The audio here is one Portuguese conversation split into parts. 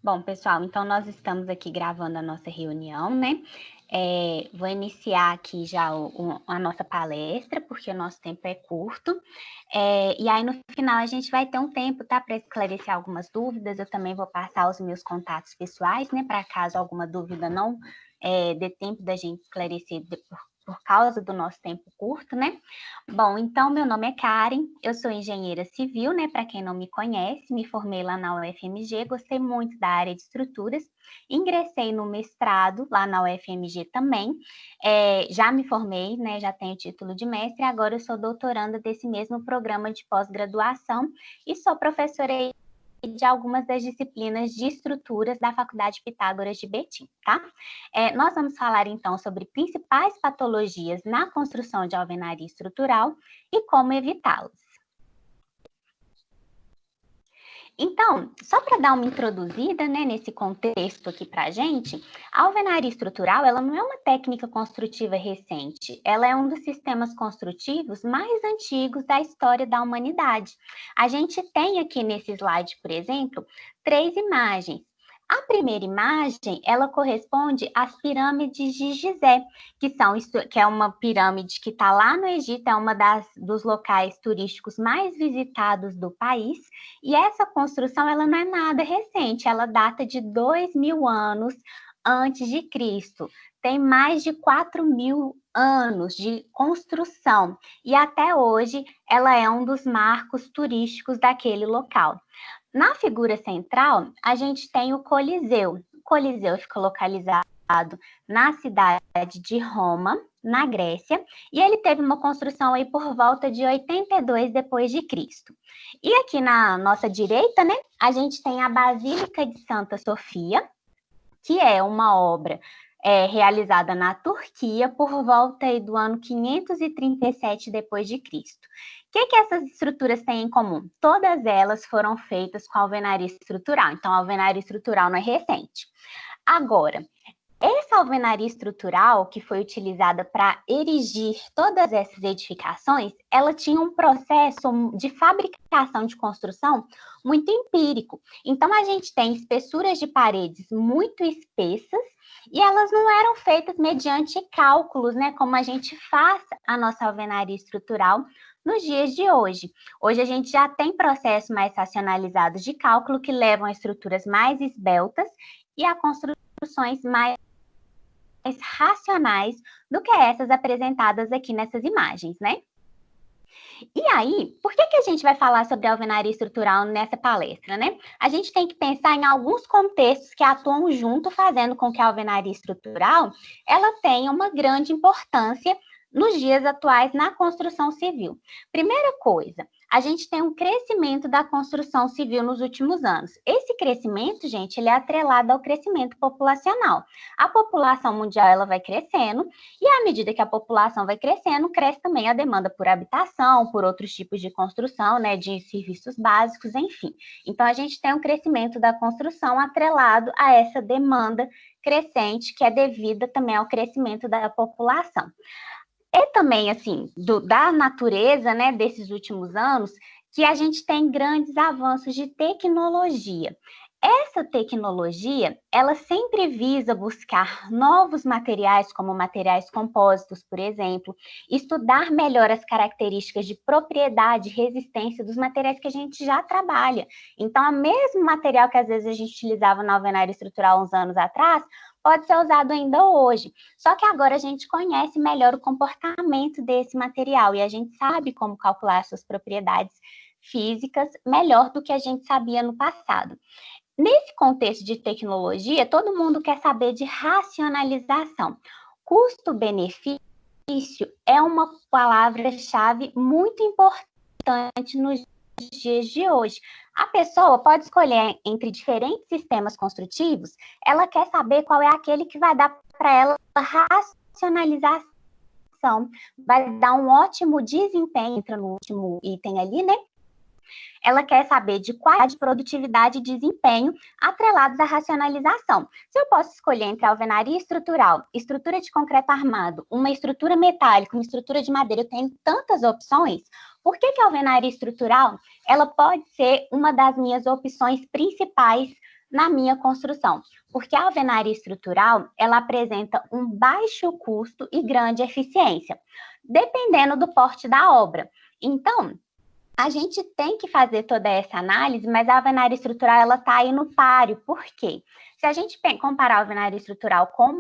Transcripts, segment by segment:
Bom, pessoal, então nós estamos aqui gravando a nossa reunião, né? Vou iniciar aqui já a nossa palestra, porque o nosso tempo é curto. E aí, no final, a gente vai ter um tempo, tá? Para esclarecer algumas dúvidas. Eu também vou passar os meus contatos pessoais, né? Para caso alguma dúvida não dê tempo da gente esclarecer por causa do nosso tempo curto, né? Bom, então, meu nome é Karen, eu sou engenheira civil, né? Para quem não me conhece, me formei lá na UFMG, gostei muito da área de estruturas, ingressei no mestrado lá na UFMG também, já me formei, né? Já tenho título de mestre, agora eu sou doutoranda desse mesmo programa de pós-graduação e sou professora de algumas das disciplinas de estruturas da Faculdade Pitágoras de Betim, tá? Nós vamos falar, então, sobre principais patologias na construção de alvenaria estrutural e como evitá-las. Então, só para dar uma introduzida, né, nesse contexto aqui para a gente, a alvenaria estrutural, ela não é uma técnica construtiva recente, ela é um dos sistemas construtivos mais antigos da história da humanidade. A gente tem aqui nesse slide, por exemplo, 3 imagens. A primeira imagem, ela corresponde às pirâmides de Gizé, que é uma pirâmide que está lá no Egito, é uma dos locais turísticos mais visitados do país, e essa construção, ela não é nada recente, ela data de 2.000 anos antes de Cristo. Tem mais de 4.000 anos de construção, e até hoje ela é um dos marcos turísticos daquele local. Na figura central, a gente tem o Coliseu. O Coliseu fica localizado na cidade de Roma, na Grécia, e ele teve uma construção aí por volta de 82 depois de Cristo. E aqui na nossa direita, né, a gente tem a Basílica de Santa Sofia, que é uma obra realizada na Turquia por volta aí do ano 537 depois de Cristo. O que essas estruturas têm em comum? Todas elas foram feitas com alvenaria estrutural, então a alvenaria estrutural não é recente. Agora, essa alvenaria estrutural que foi utilizada para erigir todas essas edificações, ela tinha um processo de fabricação de construção muito empírico. Então, a gente tem espessuras de paredes muito espessas e elas não eram feitas mediante cálculos, né, como a gente faz a nossa alvenaria estrutural nos dias de hoje. Hoje a gente já tem processos mais racionalizados de cálculo que levam a estruturas mais esbeltas e a construções mais racionais do que essas apresentadas aqui nessas imagens, né? E aí, por que a gente vai falar sobre alvenaria estrutural nessa palestra, né? A gente tem que pensar em alguns contextos que atuam junto, fazendo com que a alvenaria estrutural ela tenha uma grande importância nos dias atuais na construção civil. Primeira coisa, a gente tem um crescimento da construção civil nos últimos anos. Esse crescimento, gente, ele é atrelado ao crescimento populacional. A população mundial ela vai crescendo e à medida que a população vai crescendo, cresce também a demanda por habitação, por outros tipos de construção, né, de serviços básicos, enfim. Então a gente tem um crescimento da construção atrelado a essa demanda crescente que é devida também ao crescimento da população. E também, assim, da natureza, né, desses últimos anos, que a gente tem grandes avanços de tecnologia. Essa tecnologia, ela sempre visa buscar novos materiais, como materiais compósitos, por exemplo, estudar melhor as características de propriedade e resistência dos materiais que a gente já trabalha. Então, o mesmo material que às vezes a gente utilizava na alvenaria estrutural uns anos atrás, pode ser usado ainda hoje. Só que agora a gente conhece melhor o comportamento desse material e a gente sabe como calcular suas propriedades físicas melhor do que a gente sabia no passado. Nesse contexto de tecnologia, todo mundo quer saber de racionalização. Custo-benefício é uma palavra-chave muito importante nos dias de hoje. A pessoa pode escolher entre diferentes sistemas construtivos, ela quer saber qual é aquele que vai dar para ela racionalização, vai dar um ótimo desempenho, entra no último item ali, né? Ela quer saber de qualidade, produtividade e desempenho atrelados à racionalização. Se eu posso escolher entre alvenaria estrutural, estrutura de concreto armado, uma estrutura metálica, uma estrutura de madeira, eu tenho tantas opções. Por que a alvenaria estrutural ela pode ser uma das minhas opções principais na minha construção, porque a alvenaria estrutural, ela apresenta um baixo custo e grande eficiência, dependendo do porte da obra. Então, a gente tem que fazer toda essa análise, mas a alvenaria estrutural, ela está aí no páreo. Por quê? Se a gente comparar a alvenaria estrutural com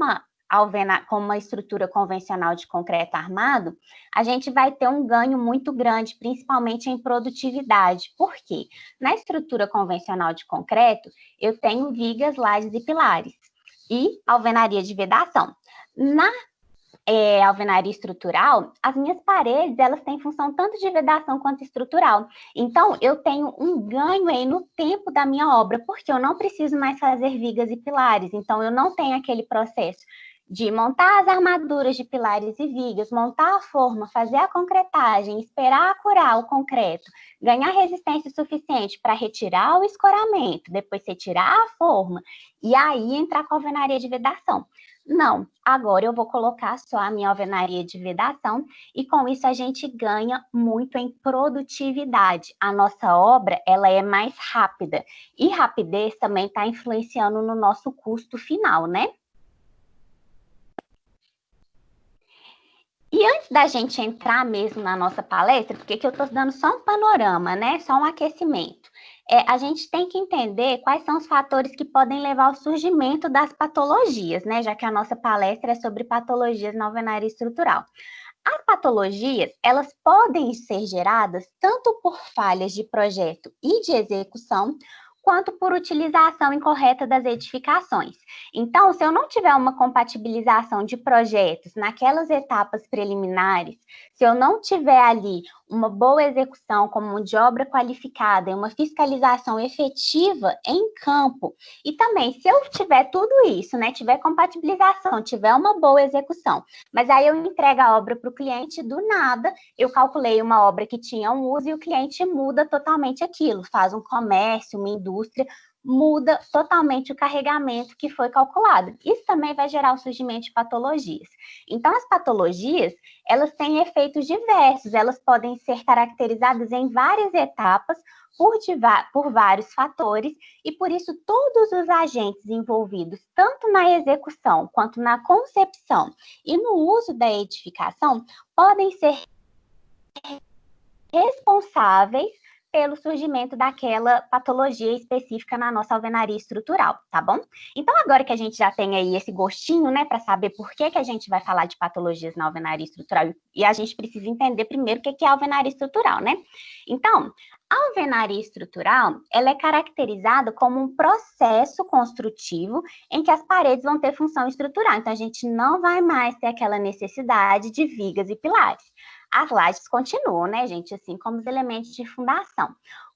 uma estrutura convencional de concreto armado, a gente vai ter um ganho muito grande, principalmente em produtividade. Por quê? Na estrutura convencional de concreto, eu tenho vigas, lajes e pilares, e alvenaria de vedação. Na alvenaria estrutural, as minhas paredes, elas têm função tanto de vedação quanto estrutural. Então, eu tenho um ganho aí no tempo da minha obra, porque eu não preciso mais fazer vigas e pilares. Então, eu não tenho aquele processo de montar as armaduras de pilares e vigas, montar a forma, fazer a concretagem, esperar curar o concreto, ganhar resistência suficiente para retirar o escoramento, depois retirar a forma, e aí entrar com a alvenaria de vedação. Não, agora eu vou colocar só a minha alvenaria de vedação e com isso a gente ganha muito em produtividade. A nossa obra, ela é mais rápida e rapidez também está influenciando no nosso custo final, né? E antes da gente entrar mesmo na nossa palestra, porque aqui eu estou dando só um panorama, né? Só um aquecimento. A gente tem que entender quais são os fatores que podem levar ao surgimento das patologias, né? Já que a nossa palestra é sobre patologias na alvenaria estrutural. As patologias, elas podem ser geradas tanto por falhas de projeto e de execução, quanto por utilização incorreta das edificações. Então, se eu não tiver uma compatibilização de projetos naquelas etapas preliminares, se eu não tiver ali uma boa execução como mão de obra qualificada e uma fiscalização efetiva em campo, e também se eu tiver tudo isso, né, tiver compatibilização, tiver uma boa execução, mas aí eu entrego a obra para o cliente, do nada, eu calculei uma obra que tinha um uso e o cliente muda totalmente aquilo, faz um comércio, uma indústria, muda totalmente o carregamento que foi calculado. Isso também vai gerar o surgimento de patologias. Então, as patologias, elas têm efeitos diversos, elas podem ser caracterizadas em várias etapas, por vários fatores, e por isso todos os agentes envolvidos, tanto na execução quanto na concepção e no uso da edificação, podem ser responsáveis pelo surgimento daquela patologia específica na nossa alvenaria estrutural, tá bom? Então, agora que a gente já tem aí esse gostinho, né, para saber por que a gente vai falar de patologias na alvenaria estrutural, e a gente precisa entender primeiro o que é a alvenaria estrutural, né? Então, a alvenaria estrutural, ela é caracterizada como um processo construtivo em que as paredes vão ter função estrutural. Então, a gente não vai mais ter aquela necessidade de vigas e pilares. As lajes continuam, né, gente? Assim como os elementos de fundação.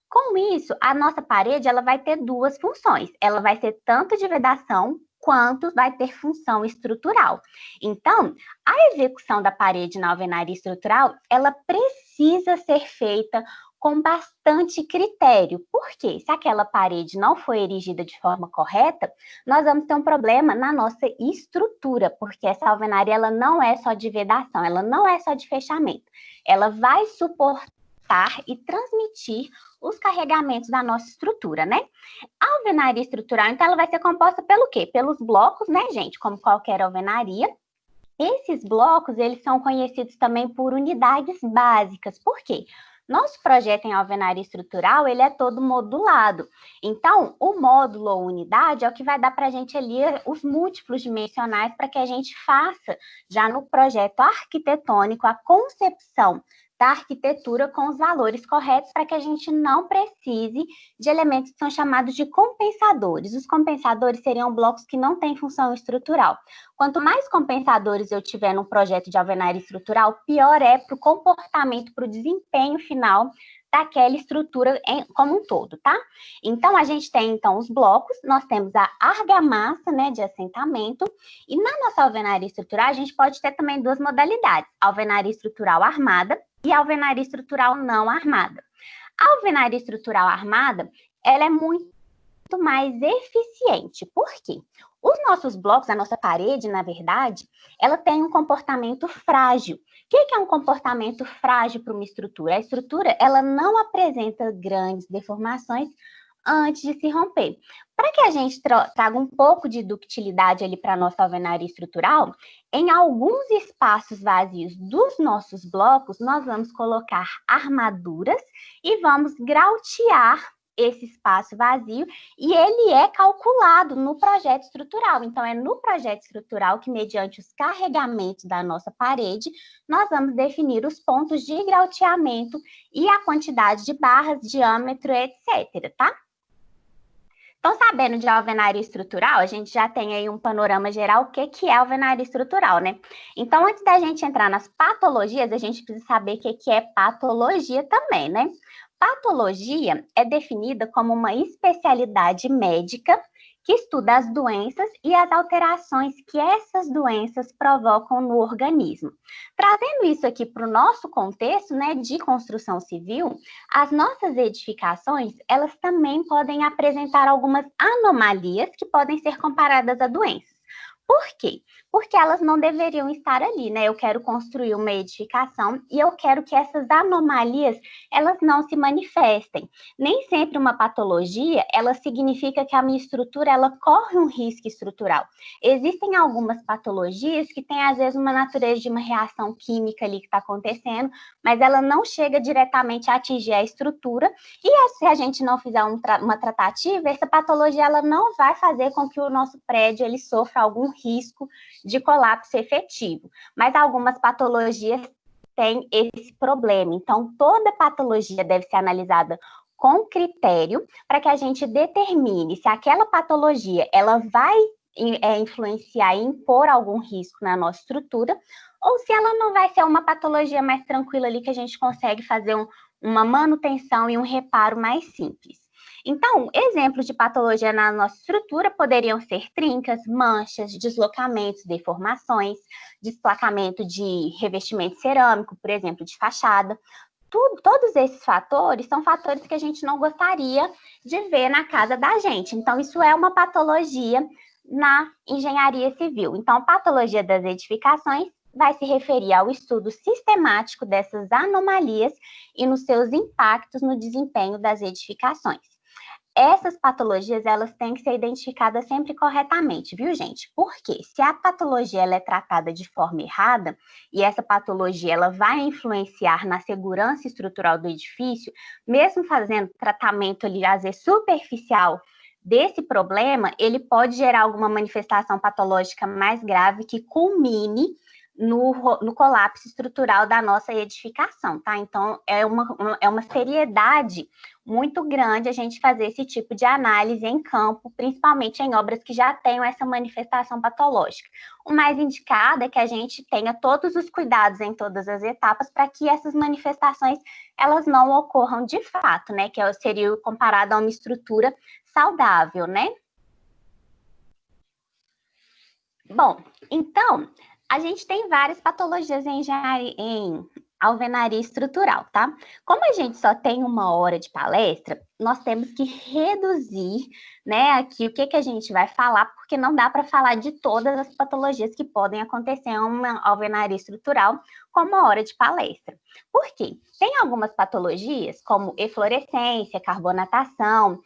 Com isso, a nossa parede, ela vai ter duas funções. Ela vai ser tanto de vedação, quanto vai ter função estrutural. Então, a execução da parede na alvenaria estrutural, ela precisa ser feita com bastante critério. Por quê? Se aquela parede não foi erigida de forma correta, nós vamos ter um problema na nossa estrutura, porque essa alvenaria, ela não é só de vedação, ela não é só de fechamento. Ela vai suportar e transmitir os carregamentos da nossa estrutura, né? A alvenaria estrutural, então, ela vai ser composta pelo quê? Pelos blocos, né, gente? Como qualquer alvenaria. Esses blocos, eles são conhecidos também por unidades básicas. Por quê? Nosso projeto em alvenaria estrutural, ele é todo modulado. Então, o módulo ou unidade é o que vai dar para a gente ali os múltiplos dimensionais para que a gente faça, já no projeto arquitetônico, a concepção da arquitetura com os valores corretos para que a gente não precise de elementos que são chamados de compensadores. Os compensadores seriam blocos que não têm função estrutural. Quanto mais compensadores eu tiver num projeto de alvenaria estrutural, pior é para o comportamento, para o desempenho final daquela estrutura como um todo, tá? Então, a gente tem, então, os blocos, nós temos a argamassa, né, de assentamento, e na nossa alvenaria estrutural, a gente pode ter também duas modalidades, alvenaria estrutural armada e alvenaria estrutural não armada. A alvenaria estrutural armada, ela é muito mais eficiente. Por quê? Os nossos blocos, a nossa parede, na verdade, ela tem um comportamento frágil. O que é um comportamento frágil para uma estrutura? A estrutura, ela não apresenta grandes deformações, antes de se romper. Para que a gente traga um pouco de ductilidade ali para a nossa alvenaria estrutural, em alguns espaços vazios dos nossos blocos, nós vamos colocar armaduras e vamos grautear esse espaço vazio, e ele é calculado no projeto estrutural. Então, é no projeto estrutural que, mediante os carregamentos da nossa parede, nós vamos definir os pontos de grauteamento e a quantidade de barras, diâmetro, etc., tá? Então, sabendo de alvenaria estrutural, a gente já tem aí um panorama geral o que é alvenaria estrutural, né? Então, antes da gente entrar nas patologias, a gente precisa saber o que é patologia também, né? Patologia é definida como uma especialidade médica que estuda as doenças e as alterações que essas doenças provocam no organismo. Trazendo isso aqui para o nosso contexto, né, de construção civil, as nossas edificações, elas também podem apresentar algumas anomalias que podem ser comparadas a doenças. Por quê? Porque elas não deveriam estar ali, né? Eu quero construir uma edificação e eu quero que essas anomalias, elas não se manifestem. Nem sempre uma patologia, ela significa que a minha estrutura, ela corre um risco estrutural. Existem algumas patologias que têm, às vezes, uma natureza de uma reação química ali que está acontecendo, mas ela não chega diretamente a atingir a estrutura, e se a gente não fizer uma tratativa, essa patologia, ela não vai fazer com que o nosso prédio, ele sofra algum risco de colapso efetivo. Mas algumas patologias têm esse problema. Então, toda patologia deve ser analisada com critério para que a gente determine se aquela patologia ela vai influenciar e impor algum risco na nossa estrutura, ou se ela não vai ser uma patologia mais tranquila ali que a gente consegue fazer uma manutenção e um reparo mais simples. Então, exemplos de patologia na nossa estrutura poderiam ser trincas, manchas, deslocamentos, deformações, desplacamento de revestimento cerâmico, por exemplo, de fachada. Todos esses fatores são fatores que a gente não gostaria de ver na casa da gente. Então, isso é uma patologia na engenharia civil. Então, a patologia das edificações vai se referir ao estudo sistemático dessas anomalias e nos seus impactos no desempenho das edificações. Essas patologias, elas têm que ser identificadas sempre corretamente, viu, gente? Porque se a patologia ela é tratada de forma errada, e essa patologia ela vai influenciar na segurança estrutural do edifício, mesmo fazendo tratamento ali, às vezes, superficial desse problema, ele pode gerar alguma manifestação patológica mais grave que culmine no colapso estrutural da nossa edificação, tá? Então, é uma seriedade muito grande a gente fazer esse tipo de análise em campo, principalmente em obras que já tenham essa manifestação patológica. O mais indicado é que a gente tenha todos os cuidados em todas as etapas para que essas manifestações, elas não ocorram de fato, né? Que seria comparado a uma estrutura saudável, né? Bom, então, a gente tem várias patologias em alvenaria estrutural, tá? Como a gente só tem 1 hora de palestra, nós temos que reduzir, né, aqui o que a gente vai falar, porque não dá para falar de todas as patologias que podem acontecer em uma alvenaria estrutural com 1 hora de palestra. Por quê? Tem algumas patologias, como eflorescência, carbonatação,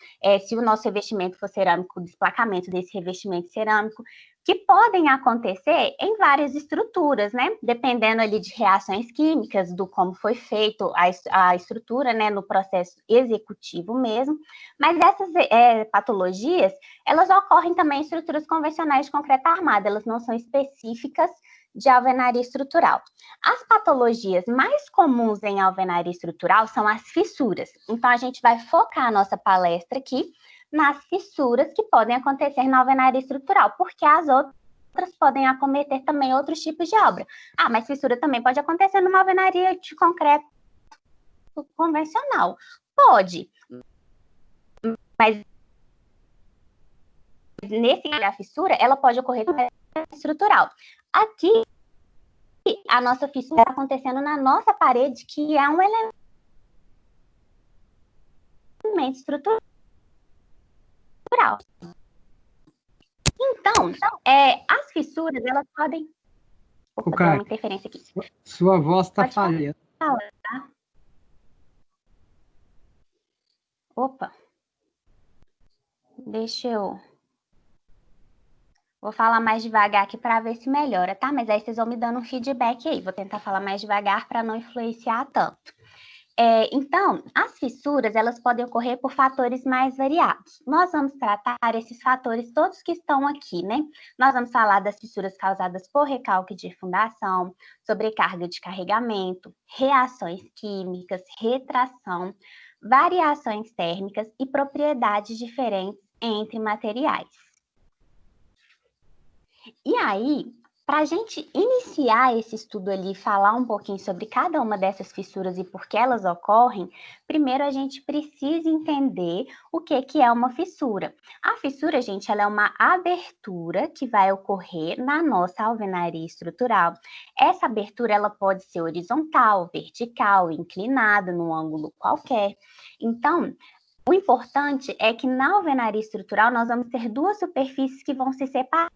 se o nosso revestimento for cerâmico, o desplacamento desse revestimento cerâmico, que podem acontecer em várias estruturas, né? Dependendo ali de reações químicas, do como foi feito a estrutura, né? No processo executivo mesmo. Mas essas patologias, elas ocorrem também em estruturas convencionais de concreto armado, elas não são específicas de alvenaria estrutural. As patologias mais comuns em alvenaria estrutural são as fissuras. Então, a gente vai focar a nossa palestra aqui nas fissuras que podem acontecer na alvenaria estrutural, porque as outras podem acometer também outros tipos de obra. Ah, mas fissura também pode acontecer numa alvenaria de concreto convencional. Pode, mas nesse a fissura, ela pode ocorrer com estrutural. Aqui, a nossa fissura está acontecendo na nossa parede, que é um elemento estrutural. Então, as fissuras, elas podem... Opa, deu uma interferência aqui. Sua voz está falhando. Falar, tá? Opa. Deixa eu... Vou falar mais devagar aqui para ver se melhora, tá? Mas aí vocês vão me dando um feedback aí. Vou tentar falar mais devagar para não influenciar tanto. Então, as fissuras, elas podem ocorrer por fatores mais variados. Nós vamos tratar esses fatores todos que estão aqui, né? Nós vamos falar das fissuras causadas por recalque de fundação, sobrecarga de carregamento, reações químicas, retração, variações térmicas e propriedades diferentes entre materiais. E aí, para a gente iniciar esse estudo ali, falar um pouquinho sobre cada uma dessas fissuras e por que elas ocorrem, primeiro a gente precisa entender o que é uma fissura. A fissura, gente, ela é uma abertura que vai ocorrer na nossa alvenaria estrutural. Essa abertura, ela pode ser horizontal, vertical, inclinada, num ângulo qualquer. Então, o importante é que na alvenaria estrutural nós vamos ter duas superfícies que vão se separar.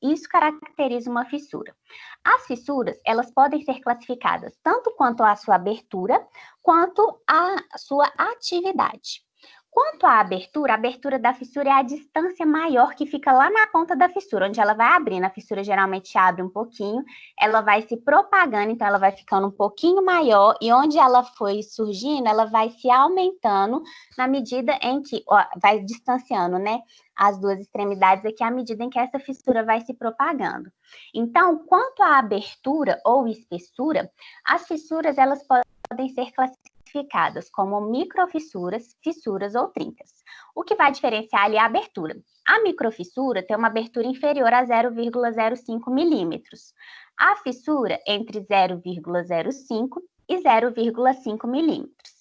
Isso caracteriza uma fissura. As fissuras, elas podem ser classificadas tanto quanto à sua abertura, quanto à sua atividade. Quanto à abertura, a abertura da fissura é a distância maior que fica lá na ponta da fissura, onde ela vai abrindo. A fissura geralmente abre um pouquinho, ela vai se propagando, então ela vai ficando um pouquinho maior, e onde ela foi surgindo, ela vai se aumentando na medida em que, vai distanciando, né, as duas extremidades aqui, à medida em que essa fissura vai se propagando. Então, quanto à abertura ou espessura, as fissuras, elas podem ser classificadas como microfissuras, fissuras ou trincas. O que vai diferenciar ali é a abertura. A microfissura tem uma abertura inferior a 0,05 milímetros. A fissura entre 0,05 e 0,5 milímetros.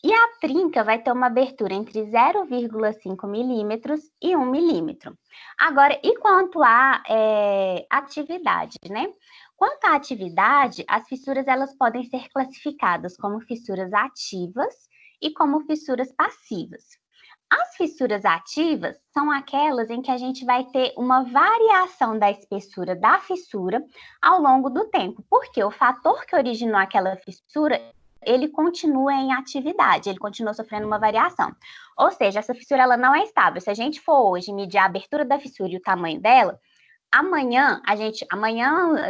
E a trinca vai ter uma abertura entre 0,5 milímetros e 1 milímetro. Agora, e quanto à atividade, né? Quanto à atividade, as fissuras elas podem ser classificadas como fissuras ativas e como fissuras passivas. As fissuras ativas são aquelas em que a gente vai ter uma variação da espessura da fissura ao longo do tempo, porque o fator que originou aquela fissura, ele continua em atividade, ele continua sofrendo uma variação. Ou seja, essa fissura ela não é estável. Se a gente for hoje medir a abertura da fissura e o tamanho dela, amanhã,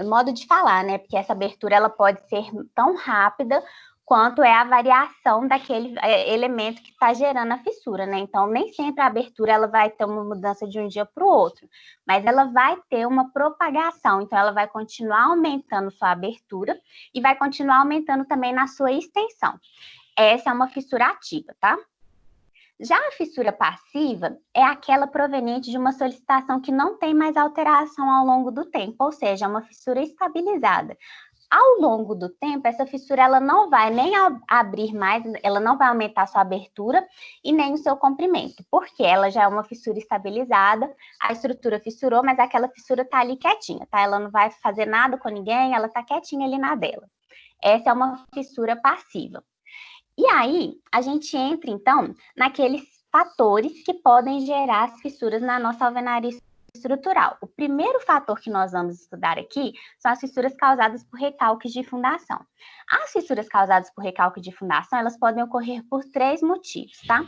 modo de falar, né? Porque essa abertura ela pode ser tão rápida quanto é a variação daquele elemento que está gerando a fissura, né? Então, nem sempre a abertura ela vai ter uma mudança de um dia para o outro, mas ela vai ter uma propagação, então ela vai continuar aumentando sua abertura e vai continuar aumentando também na sua extensão. Essa é uma fissura ativa, tá? Já a fissura passiva é aquela proveniente de uma solicitação que não tem mais alteração ao longo do tempo, ou seja, é uma fissura estabilizada. Ao longo do tempo, essa fissura ela não vai nem abrir mais, ela não vai aumentar a sua abertura e nem o seu comprimento, porque ela já é uma fissura estabilizada, a estrutura fissurou, mas aquela fissura está ali quietinha, tá? Ela não vai fazer nada com ninguém, ela está quietinha ali na dela. Essa é uma fissura passiva. E aí, a gente entra, então, naqueles fatores que podem gerar as fissuras na nossa alvenaria estrutural. O primeiro fator que nós vamos estudar aqui são as fissuras causadas por recalques de fundação. As fissuras causadas por recalque de fundação, elas podem ocorrer por 3 motivos, tá?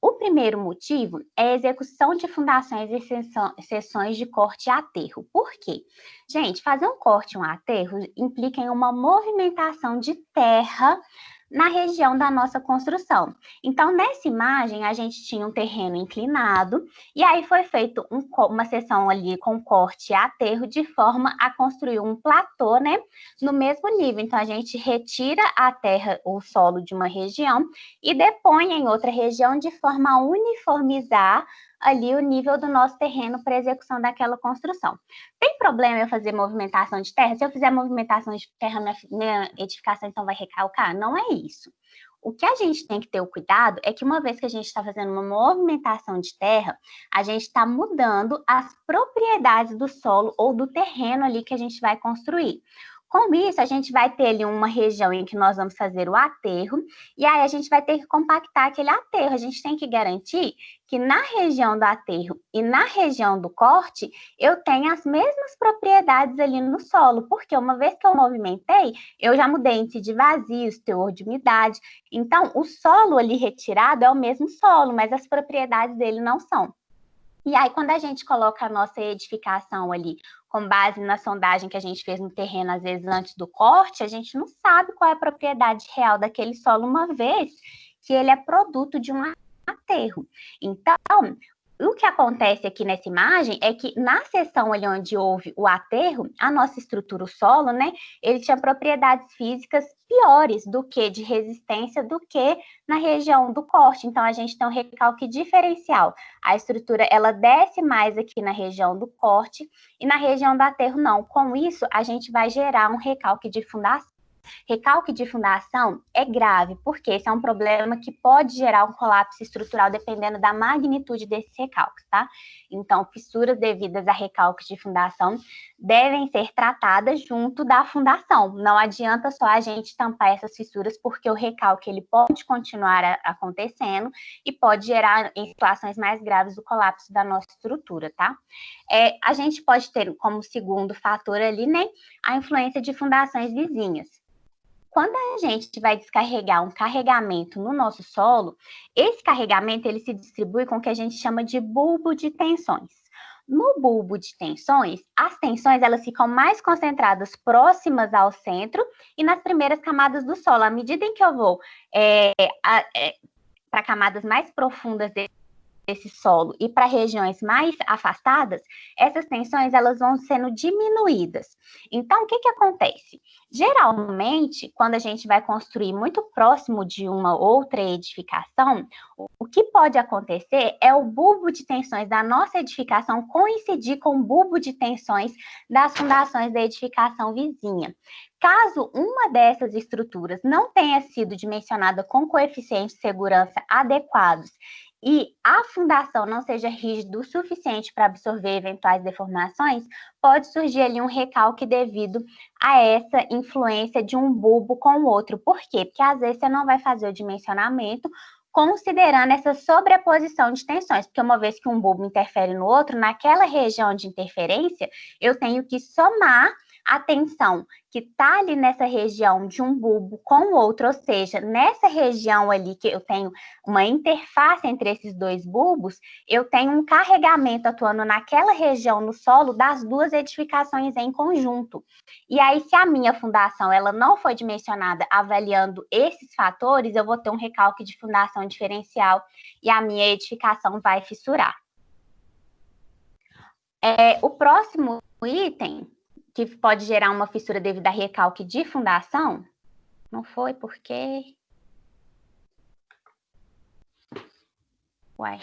O primeiro motivo é a execução de fundações e seções de corte e aterro. Por quê? Gente, fazer um corte e um aterro implica em uma movimentação de terra na região da nossa construção. Então, nessa imagem, a gente tinha um terreno inclinado, e aí foi feito uma seção ali com corte e aterro, de forma a construir um platô, né, no mesmo nível. Então, a gente retira a terra, o solo de uma região, e depõe em outra região, de forma a uniformizar ali o nível do nosso terreno para execução daquela construção. Tem problema eu fazer movimentação de terra? Se eu fizer movimentação de terra, minha edificação então vai recalcar? Não é isso. O que a gente tem que ter o cuidado é que uma vez que a gente está fazendo uma movimentação de terra, a gente está mudando as propriedades do solo ou do terreno ali que a gente vai construir. Com isso, a gente vai ter ali uma região em que nós vamos fazer o aterro, e aí a gente vai ter que compactar aquele aterro. A gente tem que garantir que na região do aterro e na região do corte, eu tenho as mesmas propriedades ali no solo, porque uma vez que eu movimentei, eu já mudei índice de vazios, teor de umidade. Então, o solo ali retirado é o mesmo solo, mas as propriedades dele não são. E aí, quando a gente coloca a nossa edificação ali, com base na sondagem que a gente fez no terreno, às vezes antes do corte, a gente não sabe qual é a propriedade real daquele solo, uma vez que ele é produto de um aterro. Então, o que acontece aqui nessa imagem é que na seção ali onde houve o aterro, a nossa estrutura, o solo, né, ele tinha propriedades físicas piores do que de resistência do que na região do corte. Então, a gente tem um recalque diferencial. A estrutura, ela desce mais aqui na região do corte e na região do aterro não. Com isso, a gente vai gerar um recalque de fundação. Recalque de fundação é grave, porque esse é um problema que pode gerar um colapso estrutural dependendo da magnitude desses recalques, tá? Então, fissuras devidas a recalques de fundação devem ser tratadas junto da fundação. Não adianta só a gente tampar essas fissuras, porque o recalque ele pode continuar acontecendo e pode gerar, em situações mais graves, o colapso da nossa estrutura, tá? A gente pode ter como segundo fator ali, né, a influência de fundações vizinhas. Quando a gente vai descarregar um carregamento no nosso solo, esse carregamento ele se distribui com o que a gente chama de bulbo de tensões. No bulbo de tensões, as tensões elas ficam mais concentradas próximas ao centro e nas primeiras camadas do solo. À medida em que eu vou para camadas mais profundas desse solo e para regiões mais afastadas, essas tensões elas vão sendo diminuídas. Então, o que acontece? Geralmente, quando a gente vai construir muito próximo de uma outra edificação, o que pode acontecer é o bulbo de tensões da nossa edificação coincidir com o bulbo de tensões das fundações da edificação vizinha. Caso uma dessas estruturas não tenha sido dimensionada com coeficientes de segurança adequados e a fundação não seja rígida o suficiente para absorver eventuais deformações, pode surgir ali um recalque devido a essa influência de um bulbo com o outro. Por quê? Porque às vezes você não vai fazer o dimensionamento considerando essa sobreposição de tensões, porque uma vez que um bulbo interfere no outro, naquela região de interferência, eu tenho que somar a tensão que está ali nessa região de um bulbo com o outro, ou seja, nessa região ali que eu tenho uma interface entre esses dois bulbos, eu tenho um carregamento atuando naquela região no solo das duas edificações em conjunto. E aí, se a minha fundação ela não foi dimensionada avaliando esses fatores, eu vou ter um recalque de fundação diferencial e a minha edificação vai fissurar. O próximo item que pode gerar uma fissura devido a recalque de fundação, não foi porque... Uai.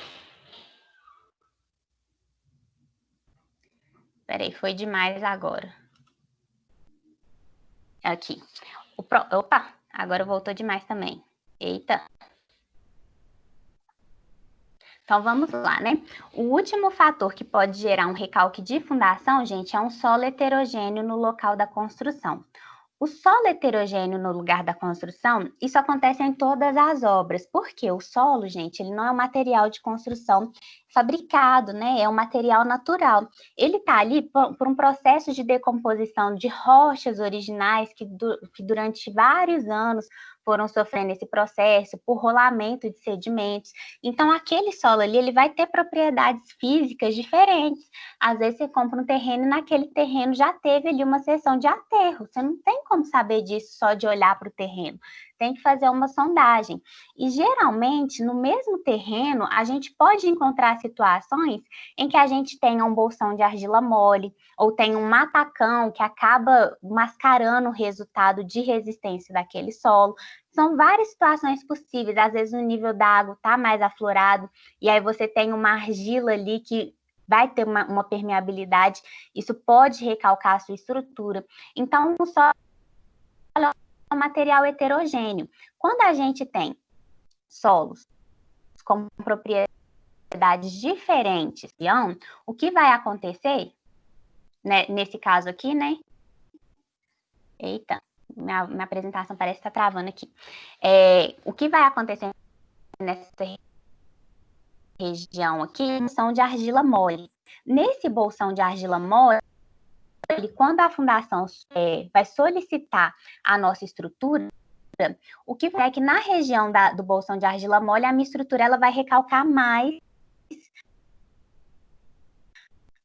Peraí, foi demais agora. Aqui. Opa, agora voltou demais também. Eita. Então, vamos lá, né? O último fator que pode gerar um recalque de fundação, gente, é um solo heterogêneo no local da construção. O solo heterogêneo no lugar da construção, isso acontece em todas as obras, porque o solo, gente, ele não é um material de construção fabricado, né? É um material natural. Ele está ali por um processo de decomposição de rochas originais que durante vários anos foram sofrendo esse processo por rolamento de sedimentos. Então, aquele solo ali, ele vai ter propriedades físicas diferentes. Às vezes, você compra um terreno e naquele terreno já teve ali uma seção de aterro. Você não tem como saber disso só de olhar para o terreno. Tem que fazer uma sondagem. E, geralmente, no mesmo terreno, a gente pode encontrar situações em que a gente tenha um bolsão de argila mole ou tem um matacão que acaba mascarando o resultado de resistência daquele solo. São várias situações possíveis. Às vezes, o nível da água está mais aflorado e aí você tem uma argila ali que vai ter uma permeabilidade. Isso pode recalcar a sua estrutura. Então, o solo é um material heterogêneo. Quando a gente tem solos com propriedades diferentes, o que vai acontecer, né, nesse caso aqui, né? Eita, minha apresentação parece que está travando aqui. O que vai acontecer nessa região aqui é bolsão de argila mole. Nesse bolsão de argila mole, quando a fundação vai solicitar a nossa estrutura, o que é que na região do bolsão de argila mole, a minha estrutura ela vai recalcar mais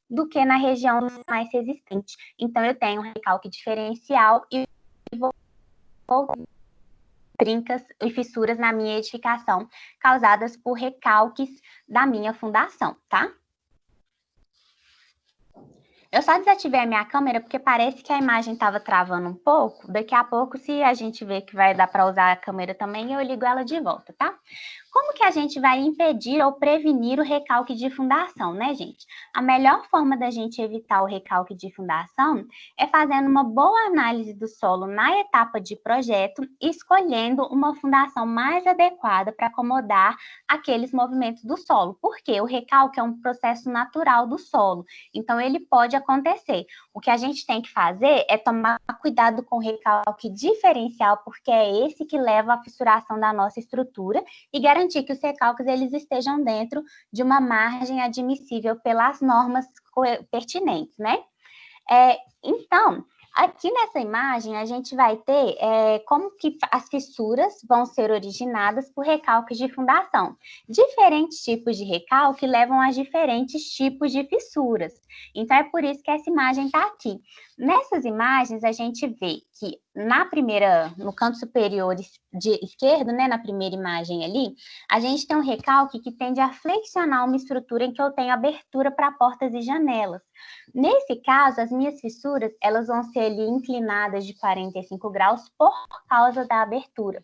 do que na região mais resistente. Então, eu tenho um recalque diferencial e vou trincas e fissuras na minha edificação causadas por recalques da minha fundação, tá? Eu só desativei a minha câmera porque parece que a imagem estava travando um pouco. Daqui a pouco, se a gente ver que vai dar para usar a câmera também, eu ligo ela de volta, tá? Como que a gente vai impedir ou prevenir o recalque de fundação, né, gente? A melhor forma da gente evitar o recalque de fundação é fazendo uma boa análise do solo na etapa de projeto e escolhendo uma fundação mais adequada para acomodar aqueles movimentos do solo. Porque o recalque é um processo natural do solo, então ele pode acontecer. O que a gente tem que fazer é tomar cuidado com o recalque diferencial, porque é esse que leva à fissuração da nossa estrutura e garantir que os recalques eles estejam dentro de uma margem admissível pelas normas pertinentes, né? Então, aqui nessa imagem, a gente vai ter como que as fissuras vão ser originadas por recalques de fundação. Diferentes tipos de recalque levam a diferentes tipos de fissuras. Então, é por isso que essa imagem está aqui. Nessas imagens, a gente vê que no canto superior esquerdo, né, na primeira imagem ali, a gente tem um recalque que tende a flexionar uma estrutura em que eu tenho abertura para portas e janelas. Nesse caso, as minhas fissuras, elas vão ser ali inclinadas de 45 graus por causa da abertura.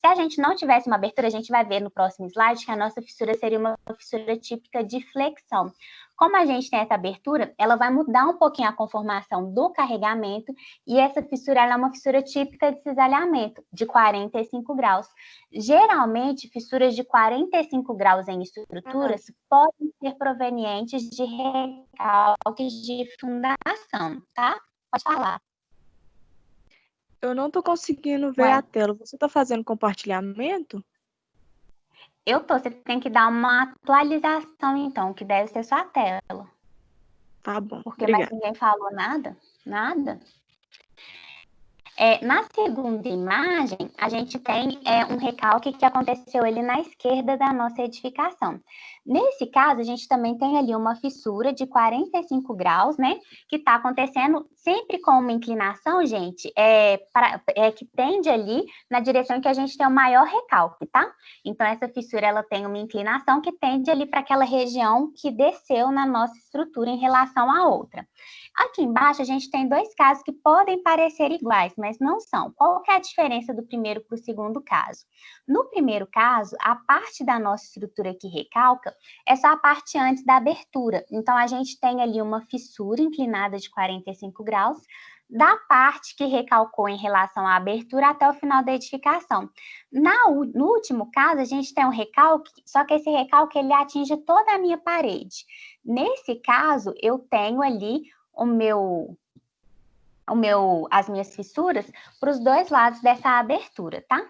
Se a gente não tivesse uma abertura, a gente vai ver no próximo slide que a nossa fissura seria uma fissura típica de flexão. Como a gente tem essa abertura, ela vai mudar um pouquinho a conformação do carregamento e essa fissura ela é uma fissura típica de cisalhamento, de 45 graus. Geralmente, fissuras de 45 graus em estruturas podem ser provenientes de recalques de fundação, tá? Pode falar. Eu não estou conseguindo ver a tela. Você está fazendo compartilhamento? Eu tô. Você tem que dar uma atualização, então, que deve ser só a tela. Tá bom, Porque obrigada. mais ninguém falou nada? Nada? Na segunda imagem, a gente tem um recalque que aconteceu ali na esquerda da nossa edificação. Nesse caso, a gente também tem ali uma fissura de 45 graus, né? Que está acontecendo sempre com uma inclinação, gente, que tende ali na direção que a gente tem o maior recalque, tá? Então, essa fissura, ela tem uma inclinação que tende ali para aquela região que desceu na nossa estrutura em relação à outra. Aqui embaixo, a gente tem dois casos que podem parecer iguais, mas não são. Qual que é a diferença do primeiro para o segundo caso? No primeiro caso, a parte da nossa estrutura que recalca é só a parte antes da abertura. Então, a gente tem ali uma fissura inclinada de 45 graus, da parte que recalcou em relação à abertura até o final da edificação. No último caso, a gente tem um recalque, só que esse recalque ele atinge toda a minha parede. Nesse caso, eu tenho ali as minhas fissuras para os dois lados dessa abertura, tá?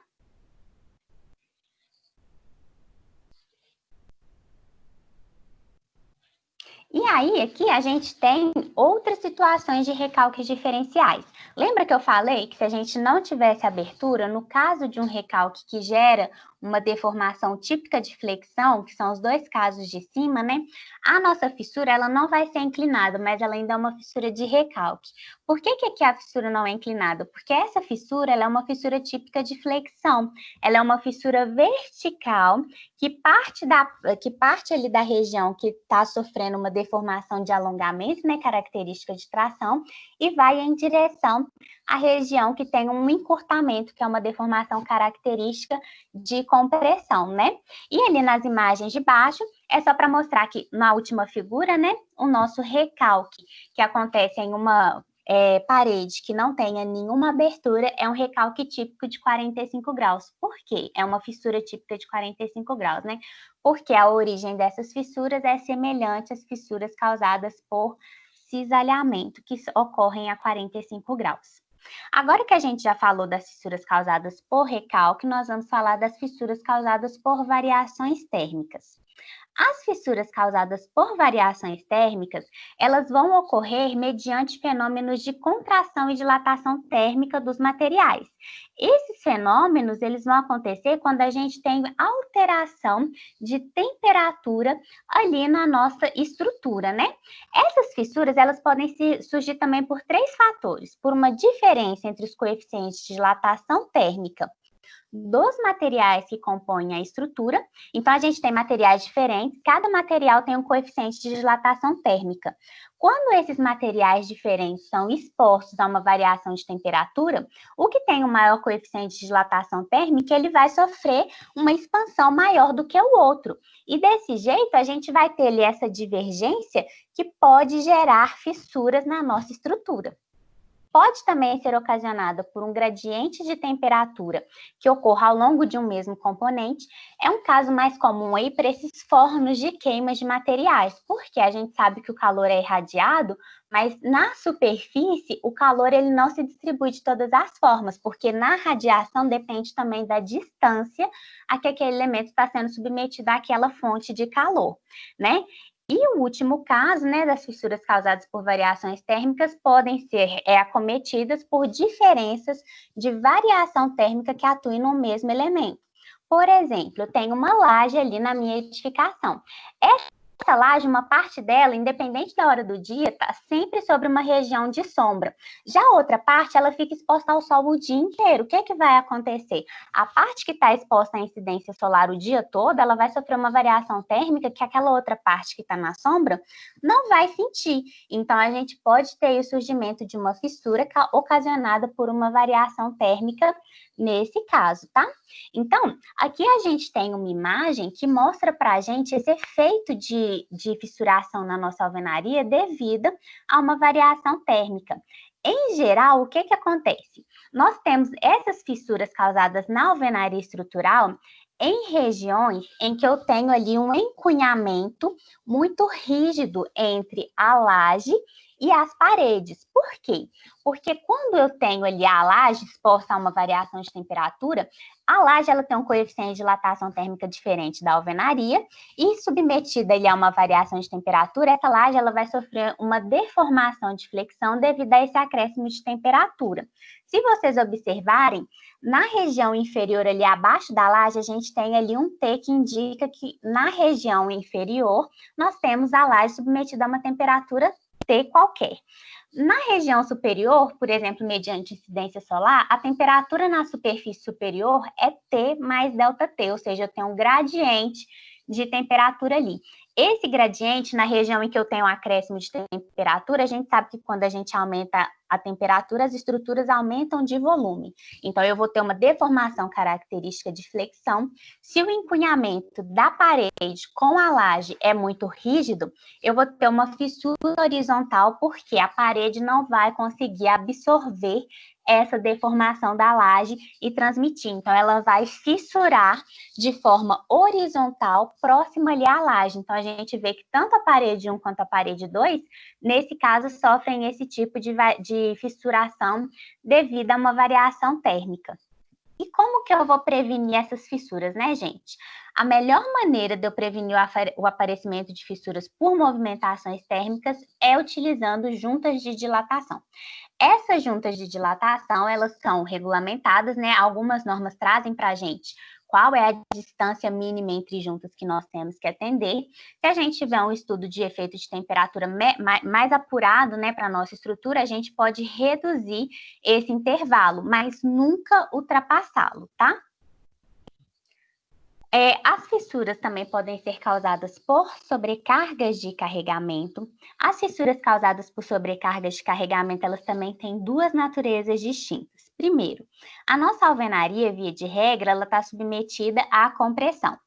E aí, aqui a gente tem outras situações de recalques diferenciais. Lembra que eu falei que se a gente não tivesse abertura, no caso de um recalque que gera uma deformação típica de flexão, que são os dois casos de cima, né? A nossa fissura, ela não vai ser inclinada, mas ela ainda é uma fissura de recalque. Por que aqui a fissura não é inclinada? Porque essa fissura, ela é uma fissura típica de flexão. Ela é uma fissura vertical que parte ali da região que está sofrendo uma deformação de alongamento, né, característica de tração, e vai em direção à região que tem um encurtamento, que é uma deformação característica de compressão, né? E ali nas imagens de baixo, é só para mostrar que na última figura, né, o nosso recalque, que acontece em uma parede que não tenha nenhuma abertura, é um recalque típico de 45 graus. Por quê? É uma fissura típica de 45 graus, né? Porque a origem dessas fissuras é semelhante às fissuras causadas por cisalhamento, que ocorrem a 45 graus. Agora que a gente já falou das fissuras causadas por recalque, nós vamos falar das fissuras causadas por variações térmicas. As fissuras causadas por variações térmicas, elas vão ocorrer mediante fenômenos de contração e dilatação térmica dos materiais. Esses fenômenos, eles vão acontecer quando a gente tem alteração de temperatura ali na nossa estrutura, né? Essas fissuras, elas podem surgir também por três fatores: por uma diferença entre os coeficientes de dilatação térmica dos materiais que compõem a estrutura. Então, a gente tem materiais diferentes, cada material tem um coeficiente de dilatação térmica. Quando esses materiais diferentes são expostos a uma variação de temperatura, o que tem o maior coeficiente de dilatação térmica, ele vai sofrer uma expansão maior do que o outro. E desse jeito, a gente vai ter ali essa divergência que pode gerar fissuras na nossa estrutura. Pode também ser ocasionada por um gradiente de temperatura que ocorra ao longo de um mesmo componente. É um caso mais comum aí para esses fornos de queimas de materiais, porque a gente sabe que o calor é irradiado, mas na superfície o calor ele não se distribui de todas as formas, porque na radiação depende também da distância a que aquele elemento está sendo submetido àquela fonte de calor, né? E o último caso, né, das fissuras causadas por variações térmicas podem ser acometidas por diferenças de variação térmica que atuem no mesmo elemento. Por exemplo, eu tenho uma laje ali na minha edificação. Essa laje, uma parte dela, independente da hora do dia, está sempre sobre uma região de sombra. Já a outra parte, ela fica exposta ao sol o dia inteiro. O que é que vai acontecer? A parte que está exposta à incidência solar o dia todo, ela vai sofrer uma variação térmica que aquela outra parte que está na sombra não vai sentir. Então, a gente pode ter o surgimento de uma fissura ocasionada por uma variação térmica nesse caso, tá? Então, aqui a gente tem uma imagem que mostra para a gente esse efeito de fissuração na nossa alvenaria devido a uma variação térmica. Em geral, o que acontece? Nós temos essas fissuras causadas na alvenaria estrutural em regiões em que eu tenho ali um encunhamento muito rígido entre a laje e as paredes. Por quê? Porque quando eu tenho ali a laje exposta a uma variação de temperatura, a laje ela tem um coeficiente de dilatação térmica diferente da alvenaria e submetida ali a uma variação de temperatura, essa laje ela vai sofrer uma deformação de flexão devido a esse acréscimo de temperatura. Se vocês observarem, na região inferior ali abaixo da laje, a gente tem ali um T que indica que na região inferior nós temos a laje submetida a uma temperatura T qualquer. Na região superior, por exemplo, mediante incidência solar, a temperatura na superfície superior é T mais ΔT, ou seja, eu tenho um gradiente de temperatura ali. Esse gradiente, na região em que eu tenho um acréscimo de temperatura, a gente sabe que quando a gente aumenta a temperatura, as estruturas aumentam de volume. Então, eu vou ter uma deformação característica de flexão. Se o encunhamento da parede com a laje é muito rígido, eu vou ter uma fissura horizontal, porque a parede não vai conseguir absorver essa deformação da laje e transmitir. Então, ela vai fissurar de forma horizontal próxima ali à laje. Então, a gente vê que tanto a parede 1 quanto a parede 2, nesse caso, sofrem esse tipo de fissuração devido a uma variação térmica. E como que eu vou prevenir essas fissuras, né, gente? A melhor maneira de eu prevenir o aparecimento de fissuras por movimentações térmicas é utilizando juntas de dilatação. Essas juntas de dilatação, elas são regulamentadas, né? Algumas normas trazem para a gente qual é a distância mínima entre juntas que nós temos que atender. Se a gente tiver um estudo de efeito de temperatura mais apurado, né, para a nossa estrutura, a gente pode reduzir esse intervalo, mas nunca ultrapassá-lo, tá? As fissuras também podem ser causadas por sobrecargas de carregamento. As fissuras causadas por sobrecargas de carregamento, elas também têm duas naturezas distintas. Primeiro, a nossa alvenaria, via de regra, ela está submetida à compressão.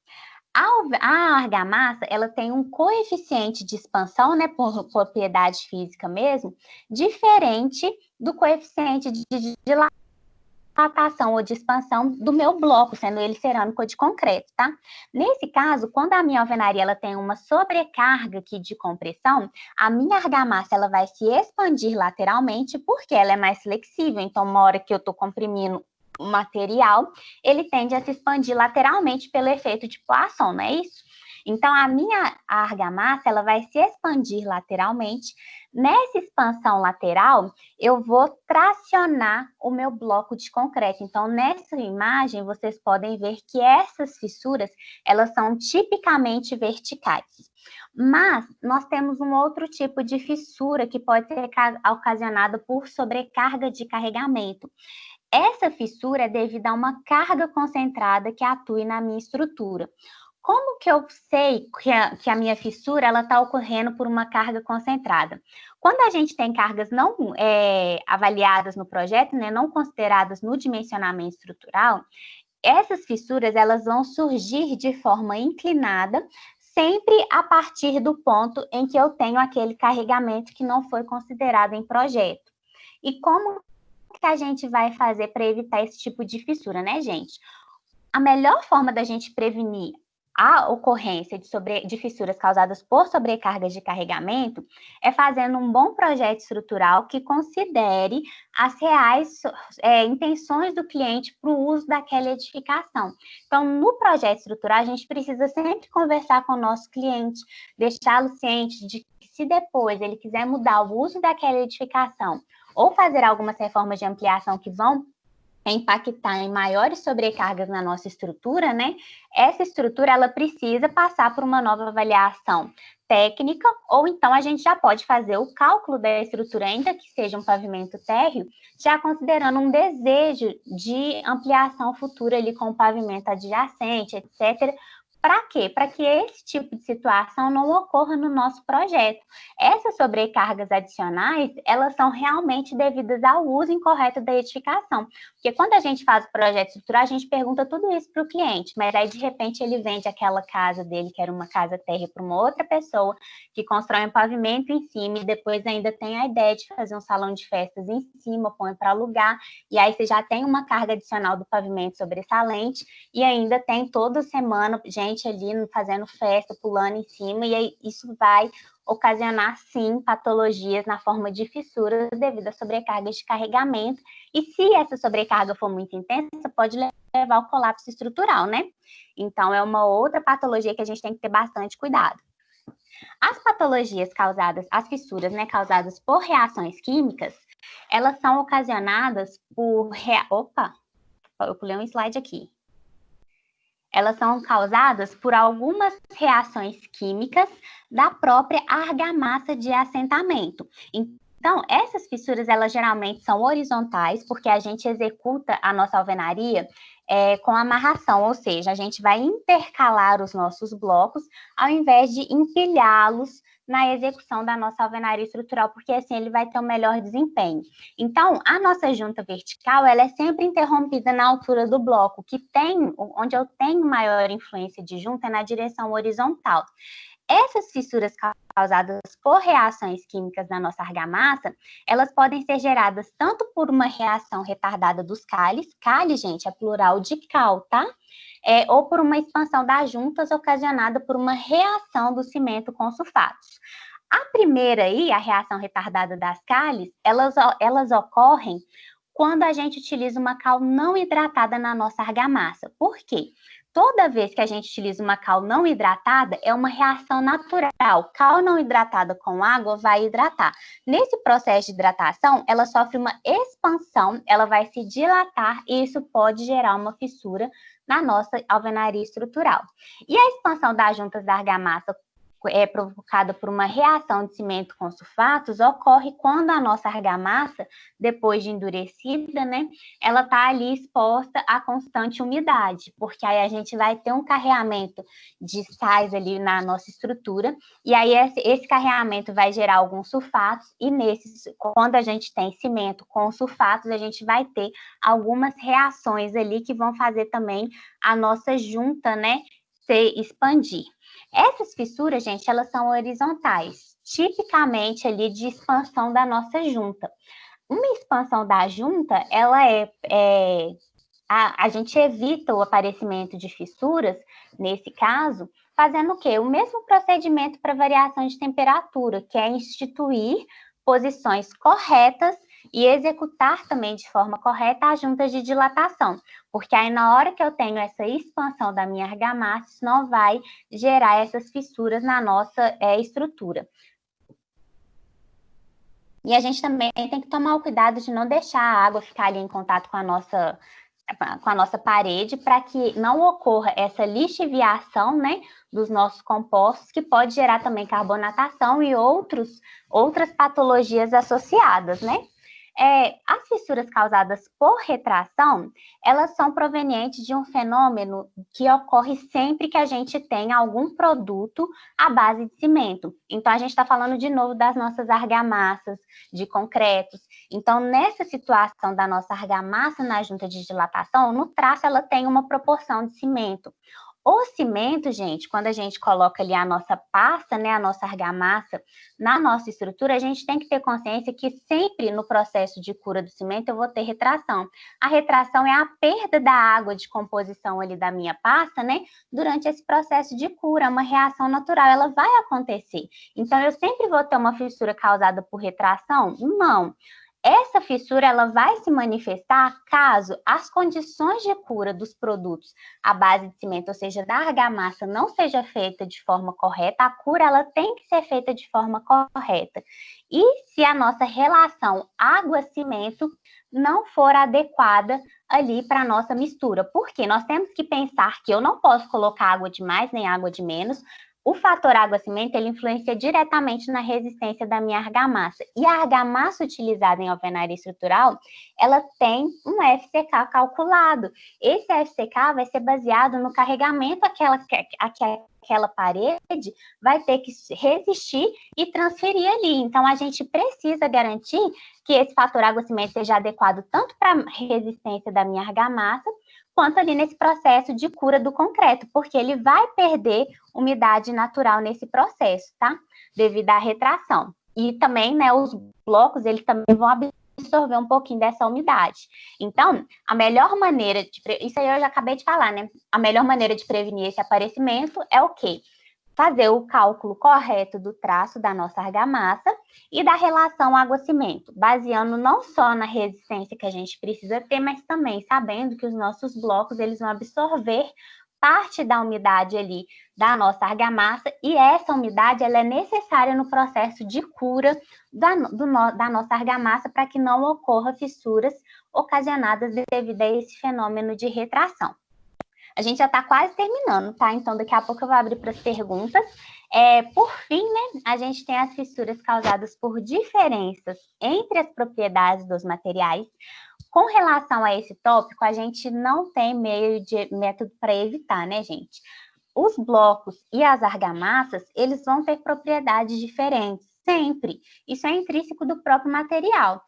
A argamassa, ela tem um coeficiente de expansão, né, por propriedade física mesmo, diferente do coeficiente de dilatação ou de expansão do meu bloco, sendo ele cerâmico ou de concreto, tá? Nesse caso, quando a minha alvenaria ela tem uma sobrecarga aqui de compressão, a minha argamassa ela vai se expandir lateralmente porque ela é mais flexível. Então, uma hora que eu estou comprimindo o material, ele tende a se expandir lateralmente pelo efeito de Poisson, não é isso? Então, a argamassa, ela vai se expandir lateralmente. Nessa expansão lateral, eu vou tracionar o meu bloco de concreto. Então, nessa imagem, vocês podem ver que essas fissuras, elas são tipicamente verticais. Mas nós temos um outro tipo de fissura que pode ser ocasionada por sobrecarga de carregamento. Essa fissura é devido a uma carga concentrada que atue na minha estrutura. Como que eu sei que a minha fissura está ocorrendo por uma carga concentrada? Quando a gente tem cargas não avaliadas no projeto, né, não consideradas no dimensionamento estrutural, essas fissuras elas vão surgir de forma inclinada, sempre a partir do ponto em que eu tenho aquele carregamento que não foi considerado em projeto. E como que a gente vai fazer para evitar esse tipo de fissura, né, gente? A melhor forma da gente prevenir a ocorrência de fissuras causadas por sobrecarga de carregamento é fazendo um bom projeto estrutural que considere as reais intenções do cliente para o uso daquela edificação. Então, no projeto estrutural, a gente precisa sempre conversar com o nosso cliente, deixá-lo ciente de que se depois ele quiser mudar o uso daquela edificação ou fazer algumas reformas de ampliação que vão impactar em maiores sobrecargas na nossa estrutura, né? Essa estrutura, ela precisa passar por uma nova avaliação técnica, ou então a gente já pode fazer o cálculo da estrutura, ainda que seja um pavimento térreo, já considerando um desejo de ampliação futura ali com o pavimento adjacente, etc., para quê? Para que esse tipo de situação não ocorra no nosso projeto. Essas sobrecargas adicionais, elas são realmente devidas ao uso incorreto da edificação. Porque quando a gente faz o projeto estrutural, a gente pergunta tudo isso para o cliente, mas aí, de repente, ele vende aquela casa dele, que era uma casa térrea, para uma outra pessoa, que constrói um pavimento em cima e depois ainda tem a ideia de fazer um salão de festas em cima, põe para alugar, e aí você já tem uma carga adicional do pavimento sobressalente e ainda tem toda semana gente ali fazendo festa, pulando em cima, e aí isso vai ocasionar, sim, patologias na forma de fissuras devido a sobrecargas de carregamento, e se essa sobrecarga for muito intensa, pode levar ao colapso estrutural, né? Então, é uma outra patologia que a gente tem que ter bastante cuidado. As patologias causadas, as fissuras, né, causadas por reações químicas, elas são ocasionadas por... Opa, eu pulei um slide aqui. Elas são causadas por algumas reações químicas da própria argamassa de assentamento. Então, essas fissuras, elas geralmente são horizontais, porque a gente executa a nossa alvenaria com amarração, ou seja, a gente vai intercalar os nossos blocos, ao invés de empilhá-los na execução da nossa alvenaria estrutural, porque assim ele vai ter um melhor desempenho. Então, a nossa junta vertical, ela é sempre interrompida na altura do bloco, onde eu tenho maior influência de junta é na direção horizontal. Essas fissuras causadas por reações químicas na nossa argamassa, elas podem ser geradas tanto por uma reação retardada dos cális, cális, gente, é plural de cal, tá? Ou por uma expansão das juntas ocasionada por uma reação do cimento com sulfatos. A primeira aí, a reação retardada das cális, elas ocorrem quando a gente utiliza uma cal não hidratada na nossa argamassa. Por quê? Toda vez que a gente utiliza uma cal não hidratada, é uma reação natural. Cal não hidratada com água vai hidratar. Nesse processo de hidratação, ela sofre uma expansão, ela vai se dilatar e isso pode gerar uma fissura na nossa alvenaria estrutural. E a expansão das juntas da argamassa provocada por uma reação de cimento com sulfatos ocorre quando a nossa argamassa, depois de endurecida, né, ela está ali exposta à constante umidade, porque aí a gente vai ter um carreamento de sais ali na nossa estrutura, e aí esse carreamento vai gerar alguns sulfatos, e quando a gente tem cimento com sulfatos, a gente vai ter algumas reações ali que vão fazer também a nossa junta, né, se expandir. Essas fissuras, gente, elas são horizontais, tipicamente ali de expansão da nossa junta. Uma expansão da junta, ela a gente evita o aparecimento de fissuras, nesse caso, fazendo o quê? O mesmo procedimento para variação de temperatura, que é instituir posições corretas e executar também de forma correta as juntas de dilatação, porque aí na hora que eu tenho essa expansão da minha argamassa, isso não vai gerar essas fissuras na nossa estrutura. E a gente também tem que tomar o cuidado de não deixar a água ficar ali em contato com a nossa parede, para que não ocorra essa lixiviação, né, dos nossos compostos, que pode gerar também carbonatação e outras patologias associadas, né? As fissuras causadas por retração, elas são provenientes de um fenômeno que ocorre sempre que a gente tem algum produto à base de cimento. Então, a gente está falando de novo das nossas argamassas, de concretos. Então, nessa situação da nossa argamassa na junta de dilatação, no traço ela tem uma proporção de cimento. O cimento, gente, quando a gente coloca ali a nossa pasta, né, a nossa argamassa na nossa estrutura, a gente tem que ter consciência que sempre no processo de cura do cimento eu vou ter retração. A retração é a perda da água de composição ali da minha pasta, né, durante esse processo de cura, uma reação natural, ela vai acontecer. Então, eu sempre vou ter uma fissura causada por retração? Não. Essa fissura ela vai se manifestar caso as condições de cura dos produtos à base de cimento, ou seja, da argamassa, não seja feita de forma correta. A cura ela tem que ser feita de forma correta. E se a nossa relação água-cimento não for adequada ali para a nossa mistura, porque nós temos que pensar que eu não posso colocar água de mais nem água de menos. O fator água-cimento, ele influencia diretamente na resistência da minha argamassa. E a argamassa utilizada em alvenaria estrutural, ela tem um FCK calculado. Esse FCK vai ser baseado no carregamento aquela parede vai ter que resistir e transferir ali. Então, a gente precisa garantir que esse fator água-cimento seja adequado tanto para a resistência da minha argamassa, quanto ali nesse processo de cura do concreto, porque ele vai perder umidade natural nesse processo, tá? Devido à retração. E também, né, os blocos, eles também vão absorver um pouquinho dessa umidade. Então, a melhor maneira isso aí eu já acabei de falar, né? A melhor maneira de prevenir esse aparecimento é o quê? Fazer o cálculo correto do traço da nossa argamassa e da relação água-cimento, baseando não só na resistência que a gente precisa ter, mas também sabendo que os nossos blocos eles vão absorver parte da umidade ali da nossa argamassa, e essa umidade ela é necessária no processo de cura da nossa argamassa para que não ocorra fissuras ocasionadas devido a esse fenômeno de retração. A gente já está quase terminando, tá? Então, daqui a pouco eu vou abrir para as perguntas. Por fim, né, a gente tem as fissuras causadas por diferenças entre as propriedades dos materiais. Com relação a esse tópico, a gente não tem método para evitar, né, gente? Os blocos e as argamassas, eles vão ter propriedades diferentes, sempre. Isso é intrínseco do próprio material.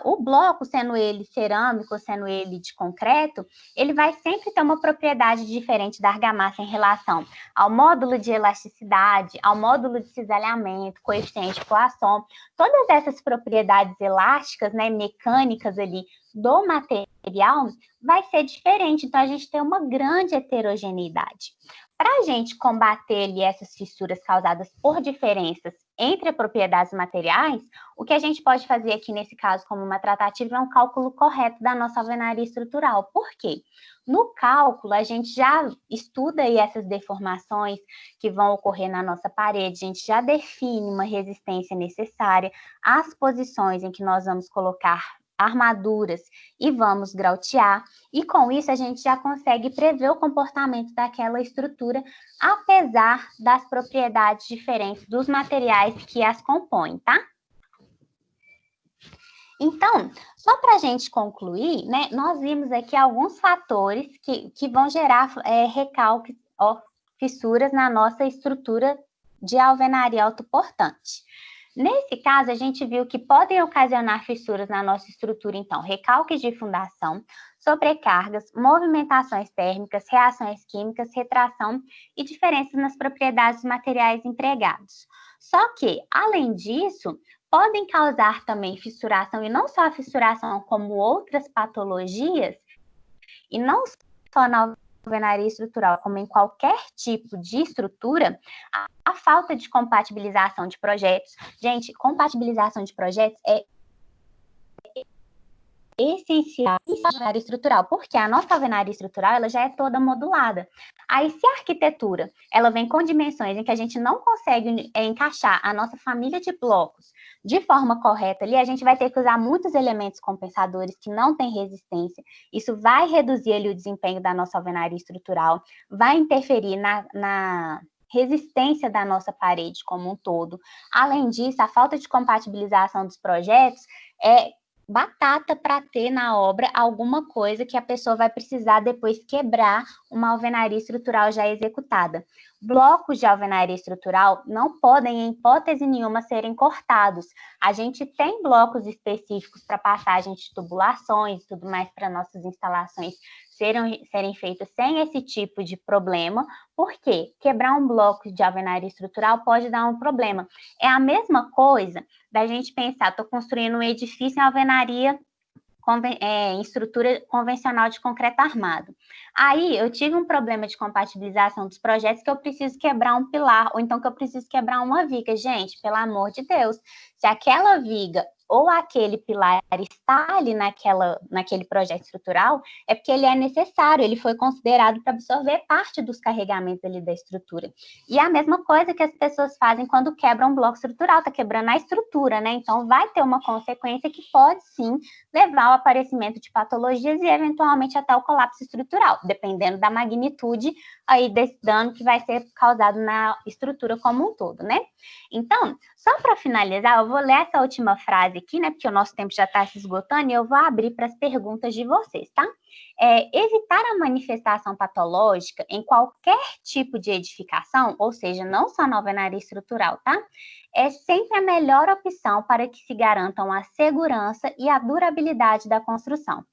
O bloco, sendo ele cerâmico, sendo ele de concreto, ele vai sempre ter uma propriedade diferente da argamassa em relação ao módulo de elasticidade, ao módulo de cisalhamento, coeficiente de Poisson. Todas essas propriedades elásticas, né, mecânicas ali do material, vai ser diferente. Então, a gente tem uma grande heterogeneidade. Para a gente combater ali essas fissuras causadas por diferenças entre propriedades materiais, o que a gente pode fazer aqui nesse caso como uma tratativa é um cálculo correto da nossa alvenaria estrutural. Por quê? No cálculo, a gente já estuda aí essas deformações que vão ocorrer na nossa parede, a gente já define uma resistência necessária, as posições em que nós vamos colocar armaduras e vamos grautear, e com isso a gente já consegue prever o comportamento daquela estrutura, apesar das propriedades diferentes dos materiais que as compõem, tá? Então, só para a gente concluir, né, nós vimos aqui alguns fatores que vão gerar recalques, fissuras na nossa estrutura de alvenaria autoportante. Nesse caso, a gente viu que podem ocasionar fissuras na nossa estrutura, então, recalques de fundação, sobrecargas, movimentações térmicas, reações químicas, retração e diferenças nas propriedades dos materiais empregados. Só que, além disso, podem causar também fissuração, e não só a fissuração, como outras patologias, e não só na alvenaria estrutural, como em qualquer tipo de estrutura, a falta de compatibilização de projetos. Gente, compatibilização de projetos é essenciais da alvenaria estrutural, porque a nossa alvenaria estrutural ela já é toda modulada. Aí, se a arquitetura ela vem com dimensões em que a gente não consegue encaixar a nossa família de blocos de forma correta ali, a gente vai ter que usar muitos elementos compensadores que não têm resistência. Isso vai reduzir ali o desempenho da nossa alvenaria estrutural, vai interferir na resistência da nossa parede como um todo. Além disso, a falta de compatibilização dos projetos é batata para ter na obra alguma coisa que a pessoa vai precisar depois quebrar uma alvenaria estrutural já executada. Blocos de alvenaria estrutural não podem, em hipótese nenhuma, serem cortados. A gente tem blocos específicos para passagem de tubulações e tudo mais para nossas instalações serem feitas sem esse tipo de problema. Por quê? Quebrar um bloco de alvenaria estrutural pode dar um problema. É a mesma coisa da gente pensar, estou construindo um edifício em alvenaria em estrutura convencional de concreto armado. Aí eu tive um problema de compatibilização dos projetos que eu preciso quebrar um pilar, ou então que eu preciso quebrar uma viga. Gente, pelo amor de Deus, se aquela viga ou aquele pilar está ali naquele projeto estrutural, é porque ele é necessário, ele foi considerado para absorver parte dos carregamentos ali da estrutura. E é a mesma coisa que as pessoas fazem quando quebram um bloco estrutural, está quebrando a estrutura, né? Então vai ter uma consequência que pode sim levar ao aparecimento de patologias e eventualmente até o colapso estrutural, dependendo da magnitude aí desse dano que vai ser causado na estrutura como um todo, né? Então, só para finalizar, eu vou ler essa última frase aqui, né? Porque o nosso tempo já está se esgotando e eu vou abrir para as perguntas de vocês, tá? Evitar a manifestação patológica em qualquer tipo de edificação, ou seja, não só na alvenaria estrutural, tá? É sempre a melhor opção para que se garantam a segurança e a durabilidade da construção.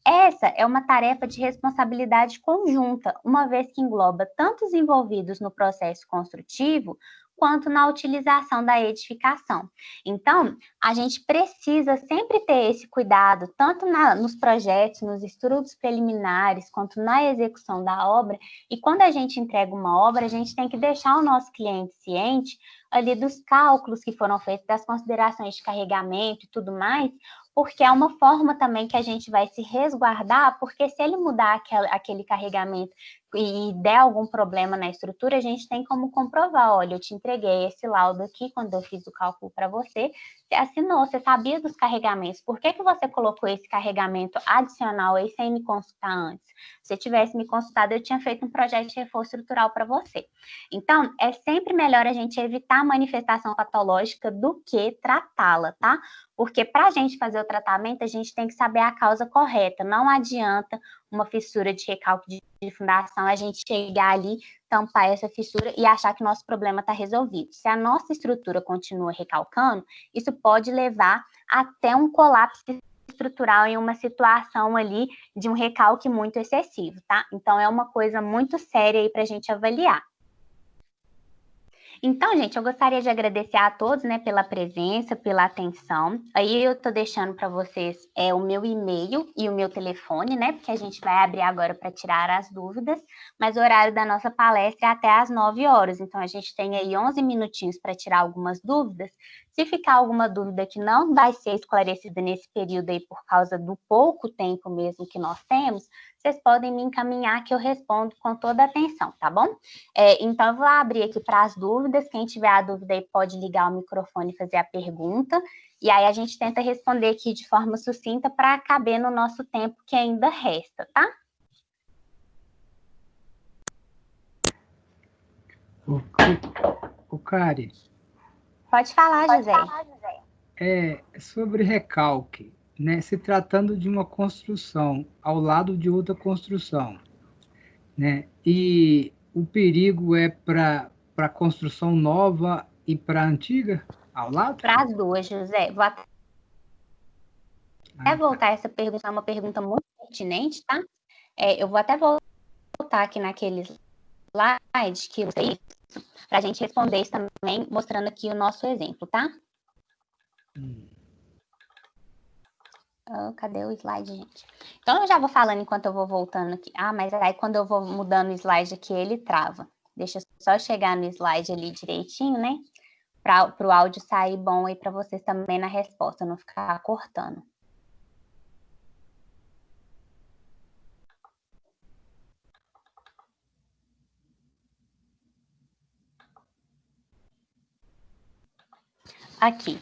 Essa é uma tarefa de responsabilidade conjunta, uma vez que engloba tanto os envolvidos no processo construtivo, quanto na utilização da edificação. Então, a gente precisa sempre ter esse cuidado, tanto nos projetos, nos estudos preliminares, quanto na execução da obra, e quando a gente entrega uma obra, a gente tem que deixar o nosso cliente ciente ali dos cálculos que foram feitos, das considerações de carregamento e tudo mais, porque é uma forma também que a gente vai se resguardar, porque se ele mudar aquele carregamento e der algum problema na estrutura, a gente tem como comprovar, olha, eu te entreguei esse laudo aqui quando eu fiz o cálculo para você, você assinou, você sabia dos carregamentos, por que você colocou esse carregamento adicional aí sem me consultar antes? Se você tivesse me consultado, eu tinha feito um projeto de reforço estrutural para você. Então, é sempre melhor a gente evitar a manifestação patológica do que tratá-la, tá? Porque para a gente fazer o tratamento, a gente tem que saber a causa correta. Não adianta uma fissura de recalque de fundação, a gente chegar ali, tampar essa fissura e achar que o nosso problema está resolvido. Se a nossa estrutura continua recalcando, isso pode levar até um colapso estrutural em uma situação ali de um recalque muito excessivo, tá? Então, é uma coisa muito séria aí para a gente avaliar. Então, gente, eu gostaria de agradecer a todos, né, pela presença, pela atenção. Aí eu tô deixando para vocês o meu e-mail e o meu telefone, né, porque a gente vai abrir agora para tirar as dúvidas, mas o horário da nossa palestra é até às 9 horas, então a gente tem aí 11 minutinhos para tirar algumas dúvidas. Se ficar alguma dúvida que não vai ser esclarecida nesse período aí por causa do pouco tempo mesmo que nós temos, vocês podem me encaminhar que eu respondo com toda a atenção, tá bom? Então, eu vou abrir aqui para as dúvidas. Quem tiver a dúvida aí pode ligar o microfone e fazer a pergunta. E aí a gente tenta responder aqui de forma sucinta para caber no nosso tempo que ainda resta, tá? O Kari. Pode falar, José. Sobre recalque, né? Se tratando de uma construção ao lado de outra construção, né? E o perigo é para construção nova e para antiga ao lado? Para as duas, José. Vou até voltar essa pergunta, é uma pergunta muito pertinente, tá? Eu vou até voltar aqui naquele slide que eu usei para a gente responder isso também, mostrando aqui o nosso exemplo, tá? Cadê o slide, gente? Então, eu já vou falando enquanto eu vou voltando aqui. Mas aí quando eu vou mudando o slide aqui, ele trava. Deixa eu só chegar no slide ali direitinho, né? Para o áudio sair bom aí para vocês também na resposta, não ficar cortando. aqui.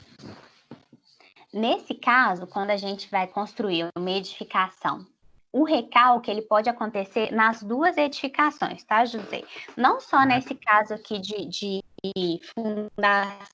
Nesse caso, quando a gente vai construir uma edificação, o recalque ele pode acontecer nas duas edificações, tá, José? Não só nesse caso aqui de fundação,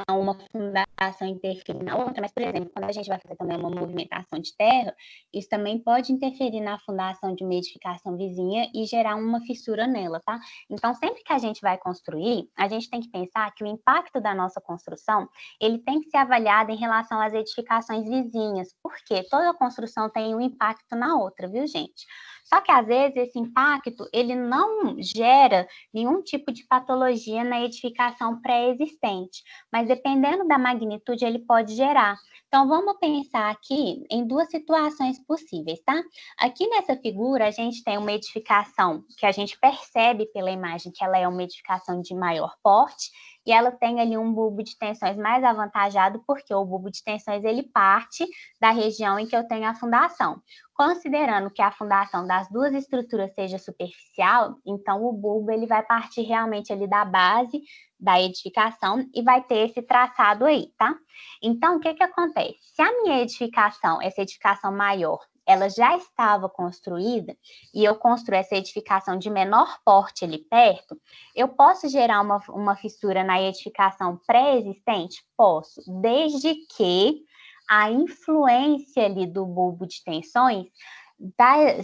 uma fundação interferir na outra, mas, por exemplo, quando a gente vai fazer também uma movimentação de terra, isso também pode interferir na fundação de uma edificação vizinha e gerar uma fissura nela, tá? Então, sempre que a gente vai construir, a gente tem que pensar que o impacto da nossa construção, ele tem que ser avaliado em relação às edificações vizinhas, porque toda construção tem um impacto na outra, viu, gente? Só que, às vezes, esse impacto, ele não gera nenhum tipo de patologia na edificação pré-existente, mas dependendo da magnitude, ele pode gerar. Então, vamos pensar aqui em duas situações possíveis, tá? Aqui nessa figura, a gente tem uma edificação que a gente percebe pela imagem que ela é uma edificação de maior porte, e ela tem ali um bulbo de tensões mais avantajado, porque o bulbo de tensões, ele parte da região em que eu tenho a fundação. Considerando que a fundação das duas estruturas seja superficial, então o bulbo ele vai partir realmente ali da base da edificação e vai ter esse traçado aí, tá? Então, o que acontece? Se a minha edificação, essa edificação maior, ela já estava construída e eu construo essa edificação de menor porte ali perto, eu posso gerar uma fissura na edificação pré-existente? Posso, desde que a influência ali do bulbo de tensões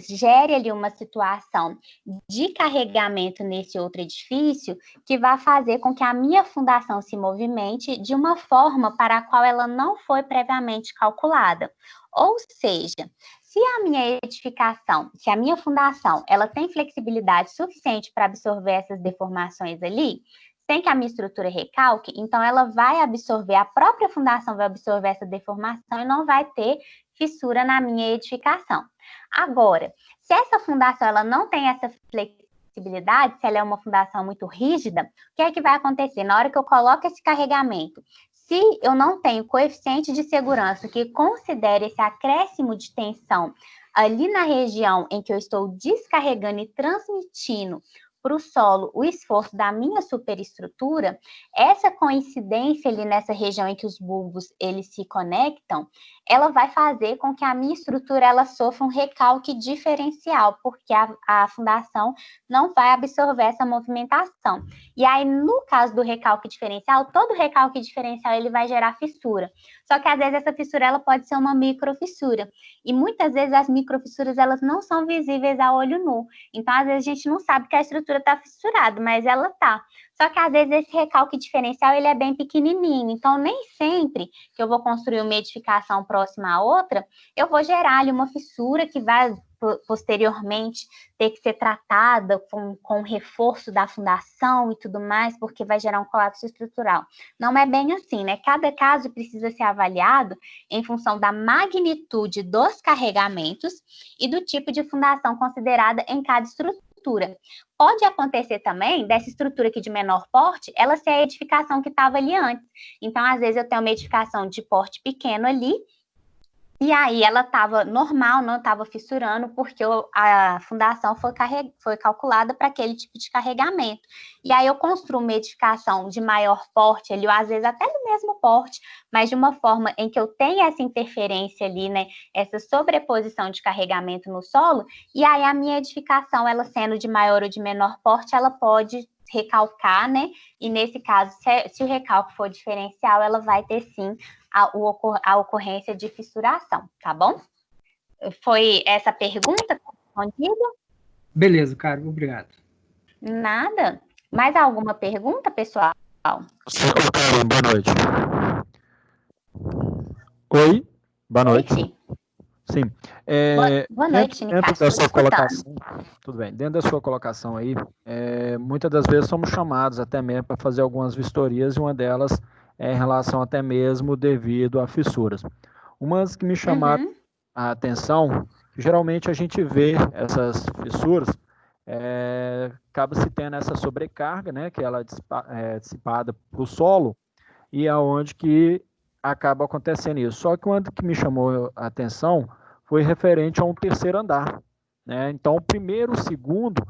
gere ali uma situação de carregamento nesse outro edifício que vai fazer com que a minha fundação se movimente de uma forma para a qual ela não foi previamente calculada. Ou seja, se a minha edificação, se a minha fundação, ela tem flexibilidade suficiente para absorver essas deformações ali, sem que a minha estrutura recalque, então ela vai absorver, a própria fundação vai absorver essa deformação e não vai ter fissura na minha edificação. Agora, se essa fundação ela não tem essa flexibilidade, se ela é uma fundação muito rígida, o que é que vai acontecer? Na hora que eu coloco esse carregamento, se eu não tenho coeficiente de segurança que considere esse acréscimo de tensão ali na região em que eu estou descarregando e transmitindo para o solo o esforço da minha superestrutura, essa coincidência ali nessa região em que os bulbos eles se conectam, ela vai fazer com que a minha estrutura ela sofra um recalque diferencial, porque a fundação não vai absorver essa movimentação. E aí, no caso do recalque diferencial, todo recalque diferencial ele vai gerar fissura. Só que às vezes essa fissura ela pode ser uma microfissura. E muitas vezes as microfissuras elas não são visíveis a olho nu. Então, às vezes a gente não sabe que a estrutura está fissurada, mas ela está. Só que às vezes esse recalque diferencial ele é bem pequenininho. Então, nem sempre que eu vou construir uma edificação próxima à outra, eu vou gerar ali uma fissura que vai posteriormente ter que ser tratada com reforço da fundação e tudo mais, porque vai gerar um colapso estrutural. Não é bem assim, né? Cada caso precisa ser avaliado em função da magnitude dos carregamentos e do tipo de fundação considerada em cada estrutura. Pode acontecer também dessa estrutura aqui de menor porte, ela ser a edificação que estava ali antes. Então, às vezes, eu tenho uma edificação de porte pequeno ali, e aí ela estava normal, não estava fissurando, porque a fundação foi calculada para aquele tipo de carregamento. E aí eu construo uma edificação de maior porte ali, ou às vezes até do mesmo porte, mas de uma forma em que eu tenha essa interferência ali, né, essa sobreposição de carregamento no solo, e aí a minha edificação, ela sendo de maior ou de menor porte, ela pode recalcar, né? E nesse caso, se o recalque for diferencial, ela vai ter sim a ocorrência de fissuração, tá bom? Foi essa pergunta respondida? Beleza, Carol, obrigado. Nada. Mais alguma pergunta, pessoal? Carol, boa noite. Oi, boa noite. Sim. Boa noite, dentro da sua colocação, tudo bem. Dentro da sua colocação aí, muitas das vezes somos chamados até mesmo para fazer algumas vistorias, e uma delas é em relação até mesmo devido a fissuras. Umas que me chamaram a atenção, geralmente a gente vê essas fissuras, acaba se tendo essa sobrecarga, né, que ela é dissipada para o solo, e aonde que acaba acontecendo isso. Só que uma que me chamou a atenção foi referente a um terceiro andar, né? Então, o primeiro, o segundo,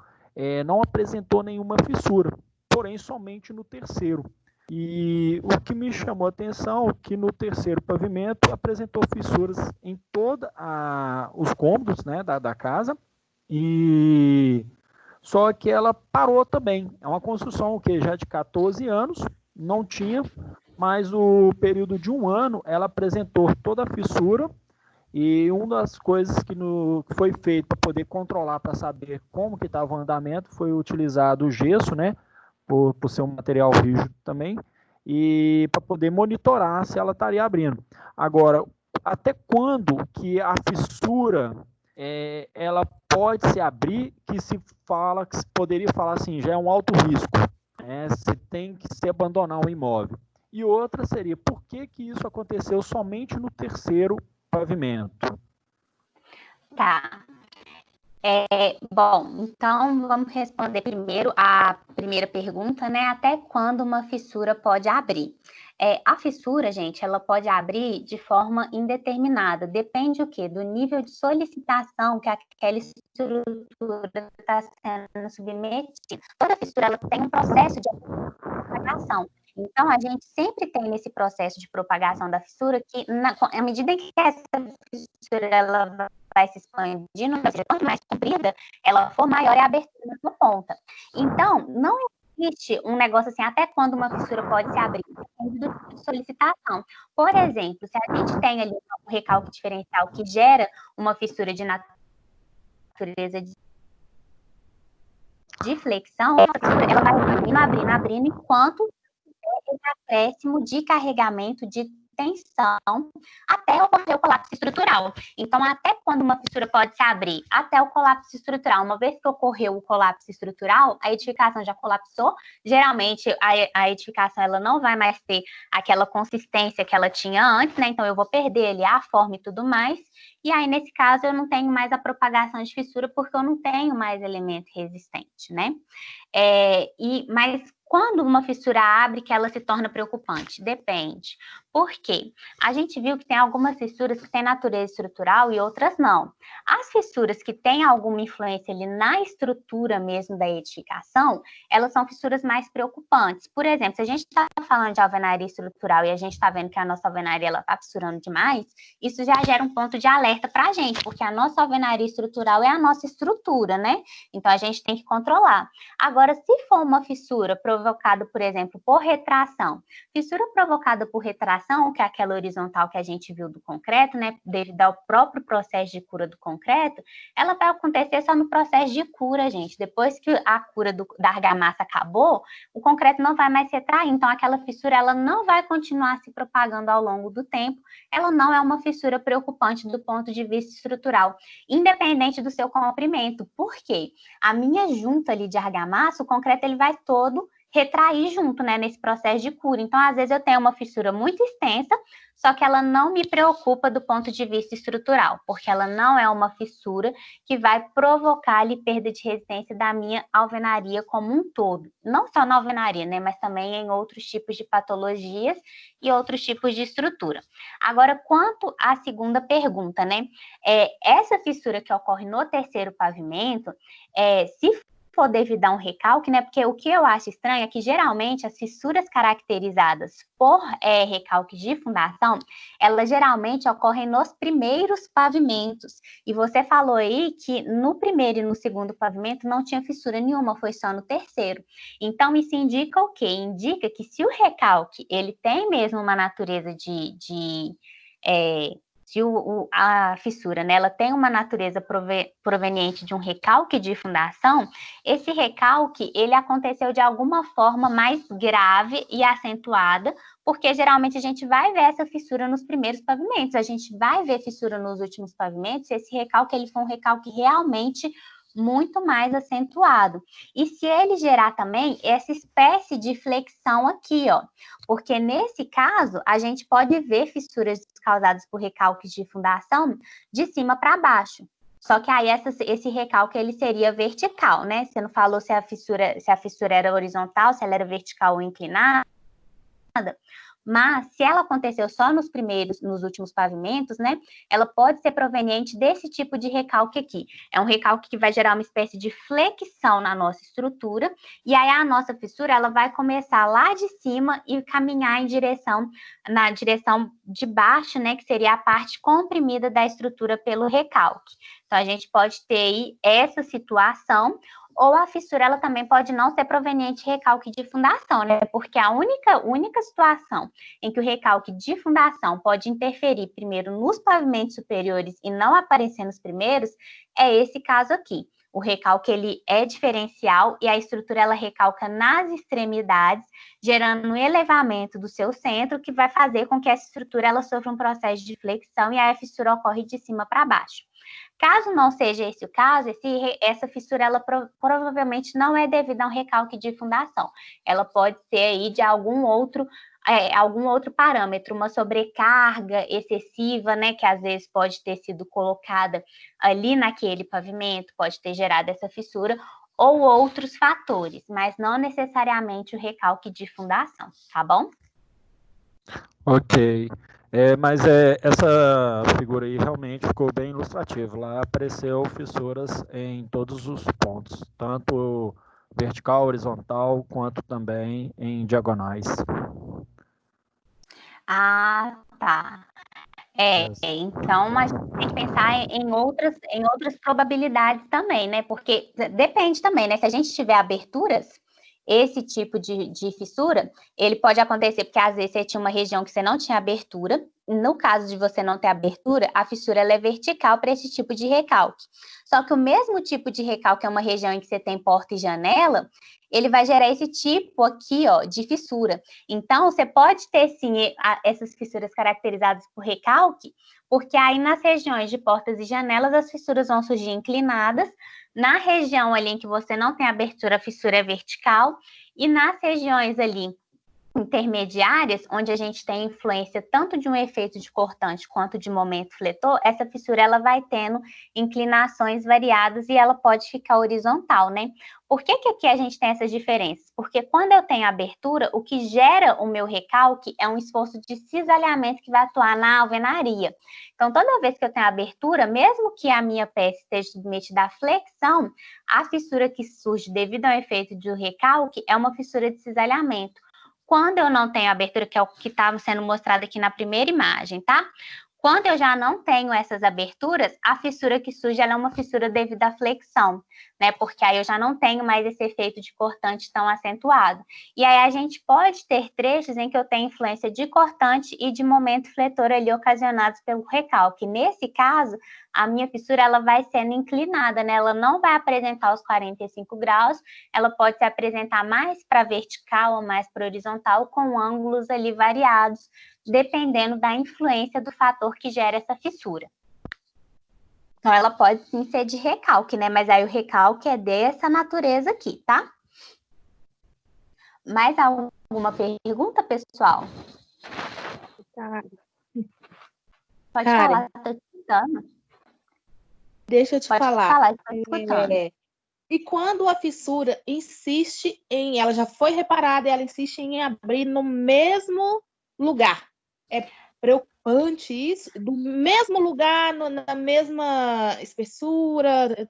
não apresentou nenhuma fissura, porém somente no terceiro. E o que me chamou a atenção é que no terceiro pavimento apresentou fissuras em todos os cômodos, né, da casa, e só que ela parou também. É uma construção que já de 14 anos, não tinha, mas o período de 1 ano ela apresentou toda a fissura. E uma das coisas que foi feito para poder controlar, para saber como que estava o andamento, foi utilizado o gesso, né, por ser um material rígido também, e para poder monitorar se ela estaria abrindo. Agora, até quando que a fissura ela pode se abrir, que se poderia falar assim, já é um alto risco, né, você tem que se abandonar o imóvel. E outra seria, por que que isso aconteceu somente no terceiro pavimento? Tá. Bom, então vamos responder primeiro a primeira pergunta, né? Até quando uma fissura pode abrir? A fissura, gente, ela pode abrir de forma indeterminada. Depende o quê? Do nível de solicitação que aquela estrutura está sendo submetida. Toda fissura ela tem um processo de propagação. Então, a gente sempre tem nesse processo de propagação da fissura que, à medida em que essa fissura ela vai se expandindo, quanto mais comprida ela for, maior é a abertura na sua ponta. Então, não existe um negócio assim, até quando uma fissura pode se abrir, depende do tipo de solicitação. Por exemplo, se a gente tem ali um recalque diferencial que gera uma fissura de natureza de flexão, ela vai abrindo, enquanto acréscimo de carregamento, de tensão, até ocorrer o colapso estrutural. Então, até quando uma fissura pode se abrir? Até o colapso estrutural. Uma vez que ocorreu o colapso estrutural, a edificação já colapsou. Geralmente, a edificação ela não vai mais ter aquela consistência que ela tinha antes, né? Então, eu vou perder ali a forma e tudo mais. E aí, nesse caso, eu não tenho mais a propagação de fissura, porque eu não tenho mais elemento resistente, né? Mas quando uma fissura abre, que ela se torna preocupante? Depende. Por quê? A gente viu que tem algumas fissuras que têm natureza estrutural e outras não. As fissuras que têm alguma influência ali na estrutura mesmo da edificação, elas são fissuras mais preocupantes. Por exemplo, se a gente está falando de alvenaria estrutural e a gente está vendo que a nossa alvenaria está fissurando demais, isso já gera um ponto de alerta para a gente, porque a nossa alvenaria estrutural é a nossa estrutura, né? Então, a gente tem que controlar. Agora, se for uma fissura provocada, por exemplo, por retração, fissura provocada por retração, que é aquela horizontal que a gente viu do concreto, né, devido ao próprio processo de cura do concreto, ela vai acontecer só no processo de cura, gente. Depois que a cura da argamassa acabou, o concreto não vai mais retrair, então aquela fissura ela não vai continuar se propagando ao longo do tempo, ela não é uma fissura preocupante do ponto de vista estrutural, independente do seu comprimento. Por quê? A minha junta ali de argamassa, o concreto ele vai todo retrair junto, né, nesse processo de cura. Então, às vezes eu tenho uma fissura muito extensa, só que ela não me preocupa do ponto de vista estrutural, porque ela não é uma fissura que vai provocar ali perda de resistência da minha alvenaria como um todo. Não só na alvenaria, né, mas também em outros tipos de patologias e outros tipos de estrutura. Agora, quanto à segunda pergunta, né, essa fissura que ocorre no terceiro pavimento, se for devido a um recalque, né? Porque o que eu acho estranho é que geralmente as fissuras caracterizadas por recalque de fundação, elas geralmente ocorrem nos primeiros pavimentos. E você falou aí que no primeiro e no segundo pavimento não tinha fissura nenhuma, foi só no terceiro. Então, isso indica o quê? Indica que se o recalque ele tem mesmo uma natureza se a fissura, né, ela tem uma natureza proveniente de um recalque de fundação, esse recalque, ele aconteceu de alguma forma mais grave e acentuada, porque geralmente a gente vai ver essa fissura nos primeiros pavimentos, a gente vai ver fissura nos últimos pavimentos, e esse recalque, ele foi um recalque realmente muito mais acentuado. E se ele gerar também essa espécie de flexão aqui, ó, porque nesse caso, a gente pode ver fissuras causadas por recalques de fundação de cima para baixo. Só que aí esse recalque ele seria vertical, né? Você não falou se a fissura era horizontal, se ela era vertical ou inclinada. Mas, se ela aconteceu só nos últimos pavimentos, né, ela pode ser proveniente desse tipo de recalque aqui. É um recalque que vai gerar uma espécie de flexão na nossa estrutura, e aí a nossa fissura, ela vai começar lá de cima e caminhar na direção de baixo, né, que seria a parte comprimida da estrutura pelo recalque. Então, a gente pode ter aí essa situação, ou a fissura, ela também pode não ser proveniente de recalque de fundação, né? Porque a única situação em que o recalque de fundação pode interferir primeiro nos pavimentos superiores e não aparecer nos primeiros, é esse caso aqui. O recalque, ele é diferencial e a estrutura, ela recalca nas extremidades, gerando um elevamento do seu centro, que vai fazer com que essa estrutura, ela sofra um processo de flexão e aí a fissura ocorre de cima para baixo. Caso não seja esse o caso, essa fissura, ela provavelmente não é devida a um recalque de fundação. Ela pode ser aí de algum outro parâmetro, uma sobrecarga excessiva, né, que às vezes pode ter sido colocada ali naquele pavimento, pode ter gerado essa fissura, ou outros fatores, mas não necessariamente o recalque de fundação, tá bom? Ok. Mas essa figura aí realmente ficou bem ilustrativa. Lá apareceu fissuras em todos os pontos, tanto vertical, horizontal, quanto também em diagonais. Ah, tá. Então a gente tem que pensar em outras probabilidades também, né? Porque depende também, né? Se a gente tiver aberturas, esse tipo de fissura, ele pode acontecer porque às vezes você tinha uma região que você não tinha abertura. No caso de você não ter abertura, a fissura ela é vertical para esse tipo de recalque. Só que o mesmo tipo de recalque é uma região em que você tem porta e janela, ele vai gerar esse tipo aqui, ó, de fissura. Então, você pode ter, sim, essas fissuras caracterizadas por recalque, porque aí nas regiões de portas e janelas, as fissuras vão surgir inclinadas. Na região ali em que você não tem abertura, a fissura é vertical. E nas regiões ali intermediárias, onde a gente tem influência tanto de um efeito de cortante quanto de momento fletor, essa fissura ela vai tendo inclinações variadas e ela pode ficar horizontal, né? Por que aqui a gente tem essas diferenças? Porque quando eu tenho abertura, o que gera o meu recalque é um esforço de cisalhamento que vai atuar na alvenaria. Então, toda vez que eu tenho abertura, mesmo que a minha peça esteja submetida à flexão, a fissura que surge devido ao efeito de recalque é uma fissura de cisalhamento. Quando eu não tenho abertura, que é o que estava sendo mostrado aqui na primeira imagem, tá? Quando eu já não tenho essas aberturas, a fissura que surge ela é uma fissura devido à flexão, né? Porque aí eu já não tenho mais esse efeito de cortante tão acentuado. E aí a gente pode ter trechos em que eu tenho influência de cortante e de momento fletor ali ocasionados pelo recalque. Nesse caso, a minha fissura ela vai sendo inclinada, né? Ela não vai apresentar os 45 graus, ela pode se apresentar mais para vertical ou mais para horizontal, com ângulos ali variados, dependendo da influência do fator que gera essa fissura. Então, ela pode sim ser de recalque, né? Mas aí o recalque é dessa natureza aqui, tá? Mais alguma pergunta, pessoal? Pode falar, tô te escutando. Deixa eu te falar. Tô te escutando. E quando a fissura insiste ela já foi reparada e ela insiste em abrir no mesmo lugar. É preocupante isso? Do mesmo lugar, na mesma espessura,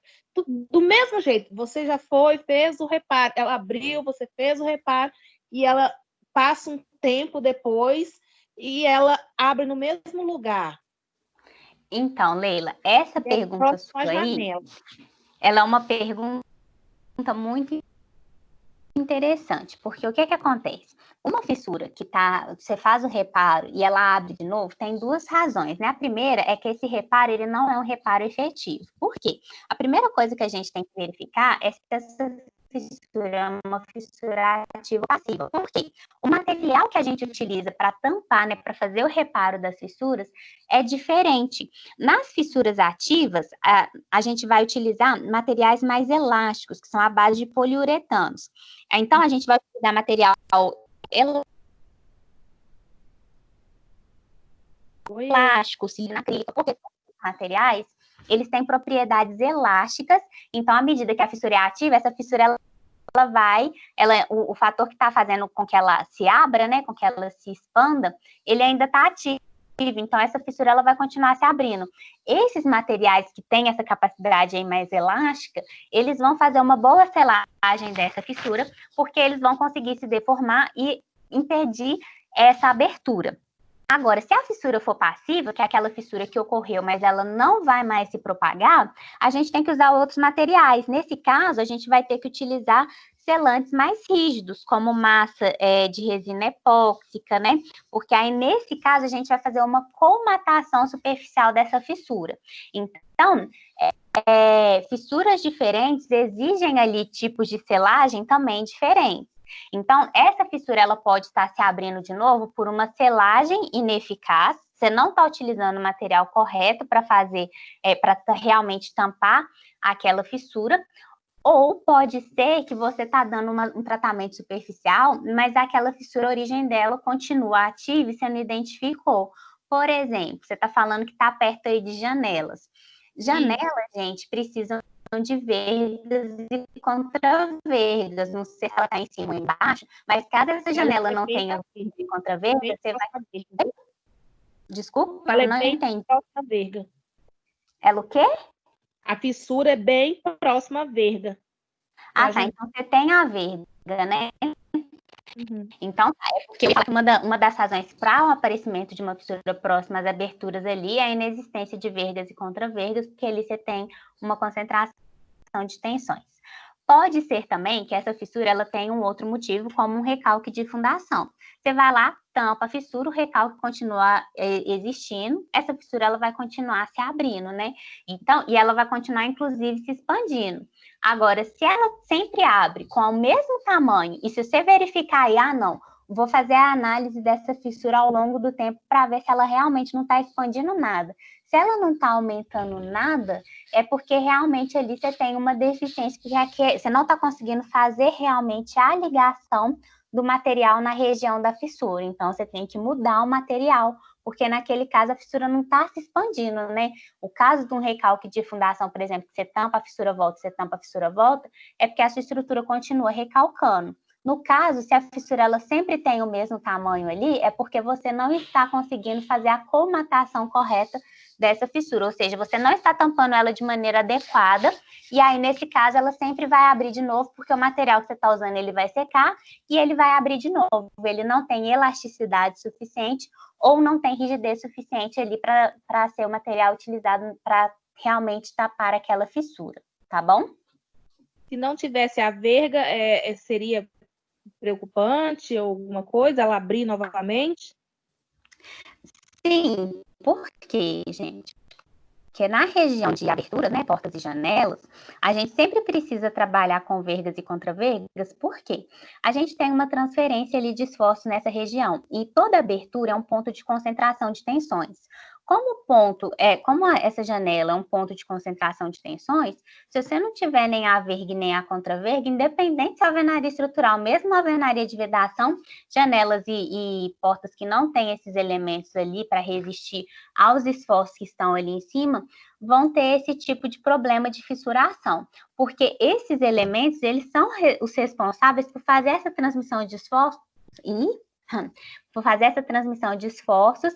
do mesmo jeito. Você já foi, fez o reparo, ela abriu, você fez o reparo, e ela passa um tempo depois e ela abre no mesmo lugar. Então, Leila, essa pergunta sua aí, ela é uma pergunta muito interessante, porque o que acontece? Uma fissura que você faz o reparo e ela abre de novo, tem duas razões, né? A primeira é que esse reparo, ele não é um reparo efetivo. Por quê? A primeira coisa que a gente tem que verificar é se essa fissura é uma fissura ativa ou passiva. Por quê? O material que a gente utiliza para tampar, né, para fazer o reparo das fissuras, é diferente. Nas fissuras ativas, a gente vai utilizar materiais mais elásticos, que são à base de poliuretanos. Então, a gente vai utilizar material elástico, cilindro acrílico, porque esses materiais, eles têm propriedades elásticas, então, à medida que a fissura é ativa, essa fissura ela o fator que está fazendo com que ela se abra, né, com que ela se expanda, ele ainda está ativo. Então, essa fissura ela vai continuar se abrindo. Esses materiais que têm essa capacidade aí mais elástica, eles vão fazer uma boa selagem dessa fissura, porque eles vão conseguir se deformar e impedir essa abertura. Agora, se a fissura for passiva, que é aquela fissura que ocorreu, mas ela não vai mais se propagar, a gente tem que usar outros materiais. Nesse caso, a gente vai ter que utilizar selantes mais rígidos, como massa de resina epóxica, né? Porque aí, nesse caso, a gente vai fazer uma colmatação superficial dessa fissura. Então, fissuras diferentes exigem ali tipos de selagem também diferentes. Então, essa fissura ela pode estar se abrindo de novo por uma selagem ineficaz. Você não está utilizando o material correto para fazer, para realmente tampar aquela fissura. Ou pode ser que você está dando um tratamento superficial, mas aquela fissura, a origem dela continua ativa e você não identificou. Por exemplo, você está falando que está perto aí de janelas. Janelas, gente, precisam de vergas e contravergas. Não sei se ela está em cima ou embaixo, mas caso essa janela não tenha verga e contraverga, você vai... Desculpa, ela não entendi. Próxima à verga. Ela o quê? A fissura é bem próxima à verga. Ah, tá. Então você tem a verga, né? Uhum. Então, porque uma das razões para o aparecimento de uma fissura próxima às aberturas ali é a inexistência de vergas e contravergas, porque ali você tem uma concentração de tensões. Pode ser também que essa fissura ela tenha um outro motivo, como um recalque de fundação. Você vai lá, tampa a fissura, o recalque continua existindo, essa fissura ela vai continuar se abrindo, né? Então, e ela vai continuar, inclusive, se expandindo. Agora, se ela sempre abre com o mesmo tamanho, e se você verificar aí, não, vou fazer a análise dessa fissura ao longo do tempo para ver se ela realmente não está expandindo nada. Se ela não está aumentando nada, é porque realmente ali você tem uma deficiência, que você não está conseguindo fazer realmente a ligação do material na região da fissura. Então, você tem que mudar o material, porque naquele caso a fissura não está se expandindo, né? O caso de um recalque de fundação, por exemplo, que você tampa a fissura, volta, você tampa a fissura, volta, é porque a sua estrutura continua recalcando. No caso, se a fissura ela sempre tem o mesmo tamanho ali, é porque você não está conseguindo fazer a colmatação correta dessa fissura, ou seja, você não está tampando ela de maneira adequada, e aí, nesse caso, ela sempre vai abrir de novo, porque o material que você está usando, ele vai secar, e ele vai abrir de novo. Ele não tem elasticidade suficiente, ou não tem rigidez suficiente ali para ser o material utilizado para realmente tapar aquela fissura, tá bom? Se não tivesse a verga, seria preocupante ou alguma coisa, ela abrir novamente? Sim, por quê, gente? Porque na região de abertura, né, portas e janelas, a gente sempre precisa trabalhar com vergas e contravergas, porque a gente tem uma transferência ali de esforço nessa região, e toda abertura é um ponto de concentração de tensões. Como essa janela é um ponto de concentração de tensões, se você não tiver nem a verga nem a contraverga, independente se é alvenaria estrutural, mesmo a alvenaria de vedação, janelas e portas que não têm esses elementos ali para resistir aos esforços que estão ali em cima, vão ter esse tipo de problema de fissuração, porque esses elementos, eles são os responsáveis por fazer essa transmissão de esforços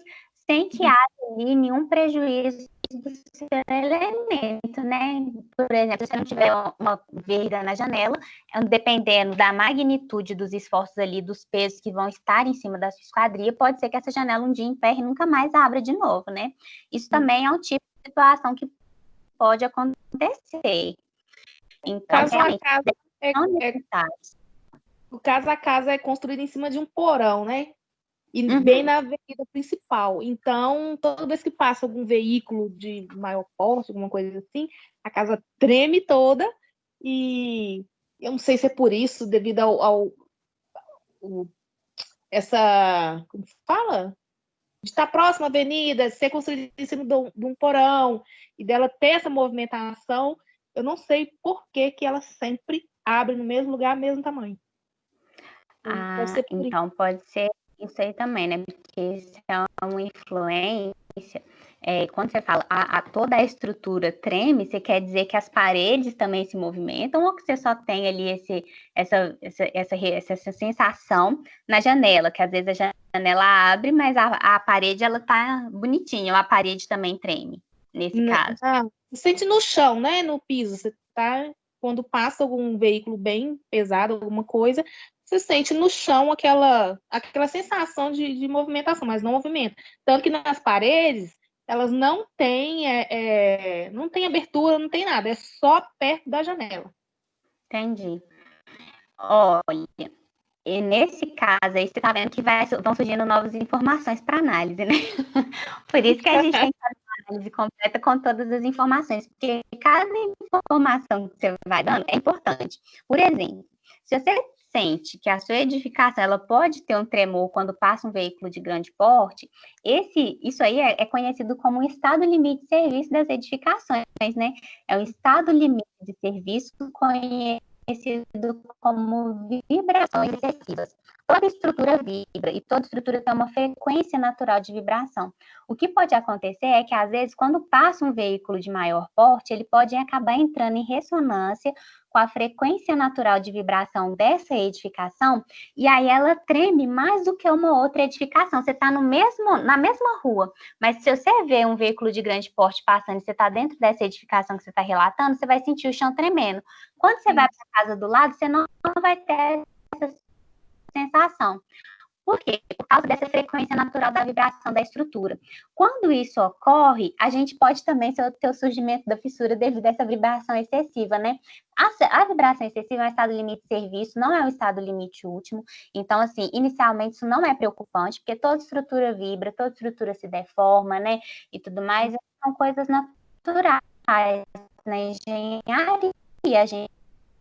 sem que haja ali nenhum prejuízo do seu elemento, né? Por exemplo, se não tiver uma verga na janela, dependendo da magnitude dos esforços ali, dos pesos que vão estar em cima da sua esquadria, pode ser que essa janela um dia emperre e nunca mais abra de novo, né? Isso também é um tipo de situação que pode acontecer. Então, o casa a casa é construído em cima de um porão, né? E bem na avenida principal. Então, toda vez que passa algum veículo de maior porte, alguma coisa assim, a casa treme toda. E eu não sei se é por isso, devido essa, como se fala? De estar próxima à avenida, ser construída em cima de um porão, e dela ter essa movimentação, eu não sei por que ela sempre abre no mesmo lugar, mesmo tamanho. Então pode ser isso aí também, né? Porque isso é uma influência quando você fala toda a estrutura treme, você quer dizer que as paredes também se movimentam ou que você só tem ali essa sensação na janela, que às vezes a janela abre, mas a parede ela tá bonitinha, ou a parede também treme, nesse caso. Você sente no chão, né? No piso, você tá, quando passa algum veículo bem pesado, alguma coisa, você sente no chão aquela sensação de movimentação, mas não movimento. Tanto que nas paredes, elas não têm, não tem abertura, não tem nada, é só perto da janela. Entendi. Olha, e nesse caso aí, você tá vendo que vão surgindo novas informações para análise, né? Por isso que a gente tem que fazer uma análise completa com todas as informações, porque cada informação que você vai dando é importante. Por exemplo, se você sente que a sua edificação ela pode ter um tremor quando passa um veículo de grande porte, isso aí é conhecido como um estado limite de serviço das edificações, né? É um estado limite de serviço conhecido como vibrações excessivas. Toda estrutura vibra e toda estrutura tem uma frequência natural de vibração. O que pode acontecer é que, às vezes, quando passa um veículo de maior porte, ele pode acabar entrando em ressonância com a frequência natural de vibração dessa edificação, e aí ela treme mais do que uma outra edificação. Você está na mesma rua, mas se você vê um veículo de grande porte passando e você está dentro dessa edificação que você está relatando, você vai sentir o chão tremendo. Quando você vai para a casa do lado, você não vai ter essa sensação. Por quê? Por causa dessa frequência natural da vibração da estrutura. Quando isso ocorre, a gente pode também ter o surgimento da fissura devido a essa vibração excessiva, né? A vibração excessiva é um estado limite de serviço, não é um estado limite último. Então, assim, inicialmente isso não é preocupante, porque toda estrutura vibra, toda estrutura se deforma, né? E tudo mais, são coisas naturais. Na engenharia, a gente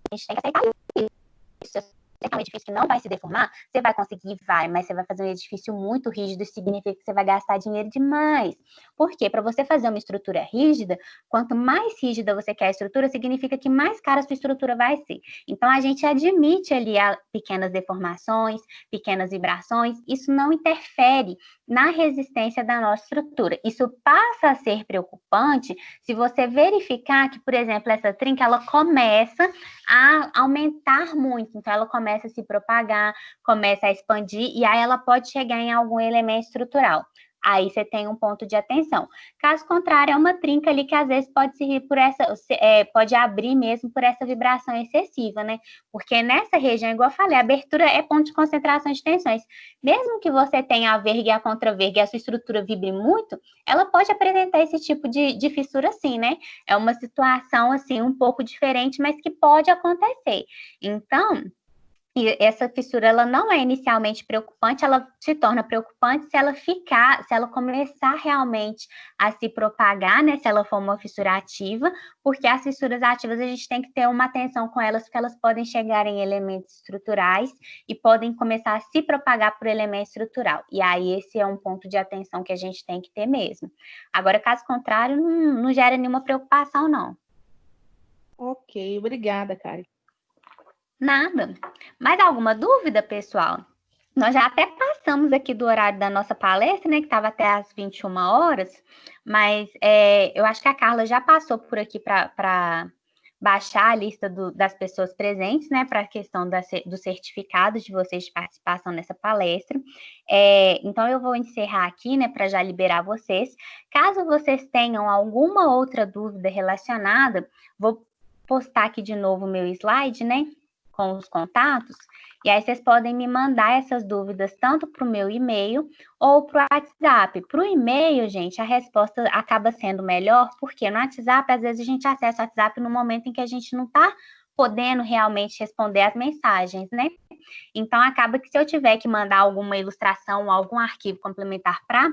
tem que aceitar isso. Se é um edifício que não vai se deformar, você vai conseguir, mas você vai fazer um edifício muito rígido, significa que você vai gastar dinheiro demais. Por quê? Para você fazer uma estrutura rígida, quanto mais rígida você quer a estrutura, significa que mais cara a sua estrutura vai ser. Então, a gente admite ali pequenas deformações, pequenas vibrações, isso não interfere na resistência da nossa estrutura. Isso passa a ser preocupante se você verificar que, por exemplo, essa trinca, ela começa a aumentar muito, então ela começa a se propagar, começa a expandir, e aí ela pode chegar em algum elemento estrutural. Aí você tem um ponto de atenção. Caso contrário, é uma trinca ali que às vezes pode pode abrir mesmo por essa vibração excessiva, né? Porque nessa região, igual eu falei, a abertura é ponto de concentração de tensões. Mesmo que você tenha a verga e a contraverga e a sua estrutura vibre muito, ela pode apresentar esse tipo de fissura sim, né? É uma situação assim um pouco diferente, mas que pode acontecer. Então, e essa fissura, ela não é inicialmente preocupante, ela se torna preocupante se ela começar realmente a se propagar, né, se ela for uma fissura ativa, porque as fissuras ativas a gente tem que ter uma atenção com elas, porque elas podem chegar em elementos estruturais e podem começar a se propagar por elemento estrutural. E aí esse é um ponto de atenção que a gente tem que ter mesmo. Agora, caso contrário, não gera nenhuma preocupação, não. Ok, obrigada, Karen. Nada. Mais alguma dúvida, pessoal? Nós já até passamos aqui do horário da nossa palestra, né, que estava até às 21 horas, mas eu acho que a Carla já passou por aqui para baixar a lista das pessoas presentes, né, para a questão do certificado de vocês de participação nessa palestra. Então, eu vou encerrar aqui, né, para já liberar vocês. Caso vocês tenham alguma outra dúvida relacionada, vou postar aqui de novo o meu slide, né, com os contatos, e aí vocês podem me mandar essas dúvidas tanto para o meu e-mail ou para o WhatsApp. Para o e-mail, gente, a resposta acaba sendo melhor, porque no WhatsApp, às vezes, a gente acessa o WhatsApp no momento em que a gente não está podendo realmente responder as mensagens, né? Então, acaba que se eu tiver que mandar alguma ilustração, algum arquivo complementar para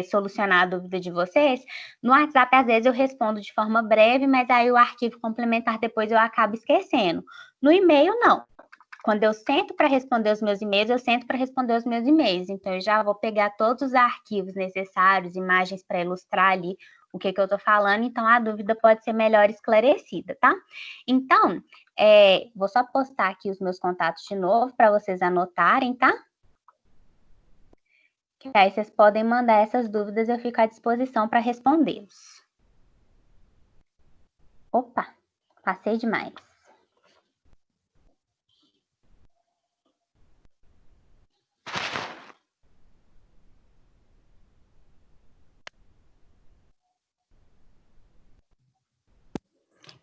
solucionar a dúvida de vocês, no WhatsApp, às vezes, eu respondo de forma breve, mas aí o arquivo complementar depois eu acabo esquecendo. No e-mail, não. Quando eu sento para responder os meus e-mails, eu sento para responder os meus e-mails. Então, eu já vou pegar todos os arquivos necessários, imagens para ilustrar ali o que eu estou falando, então a dúvida pode ser melhor esclarecida, tá? Então, vou só postar aqui os meus contatos de novo para vocês anotarem, tá? Que aí vocês podem mandar essas dúvidas, eu fico à disposição para respondê-los. Opa, passei demais.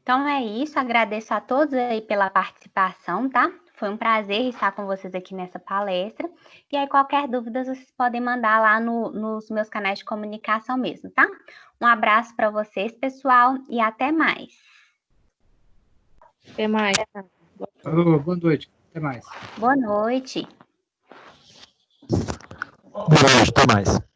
Então é isso, agradeço a todos aí pela participação, tá? Foi um prazer estar com vocês aqui nessa palestra. E aí, qualquer dúvida, vocês podem mandar lá nos meus canais de comunicação mesmo, tá? Um abraço para vocês, pessoal, e até mais. Até mais. Alô, boa noite. Até mais. Boa noite. Boa noite, até mais.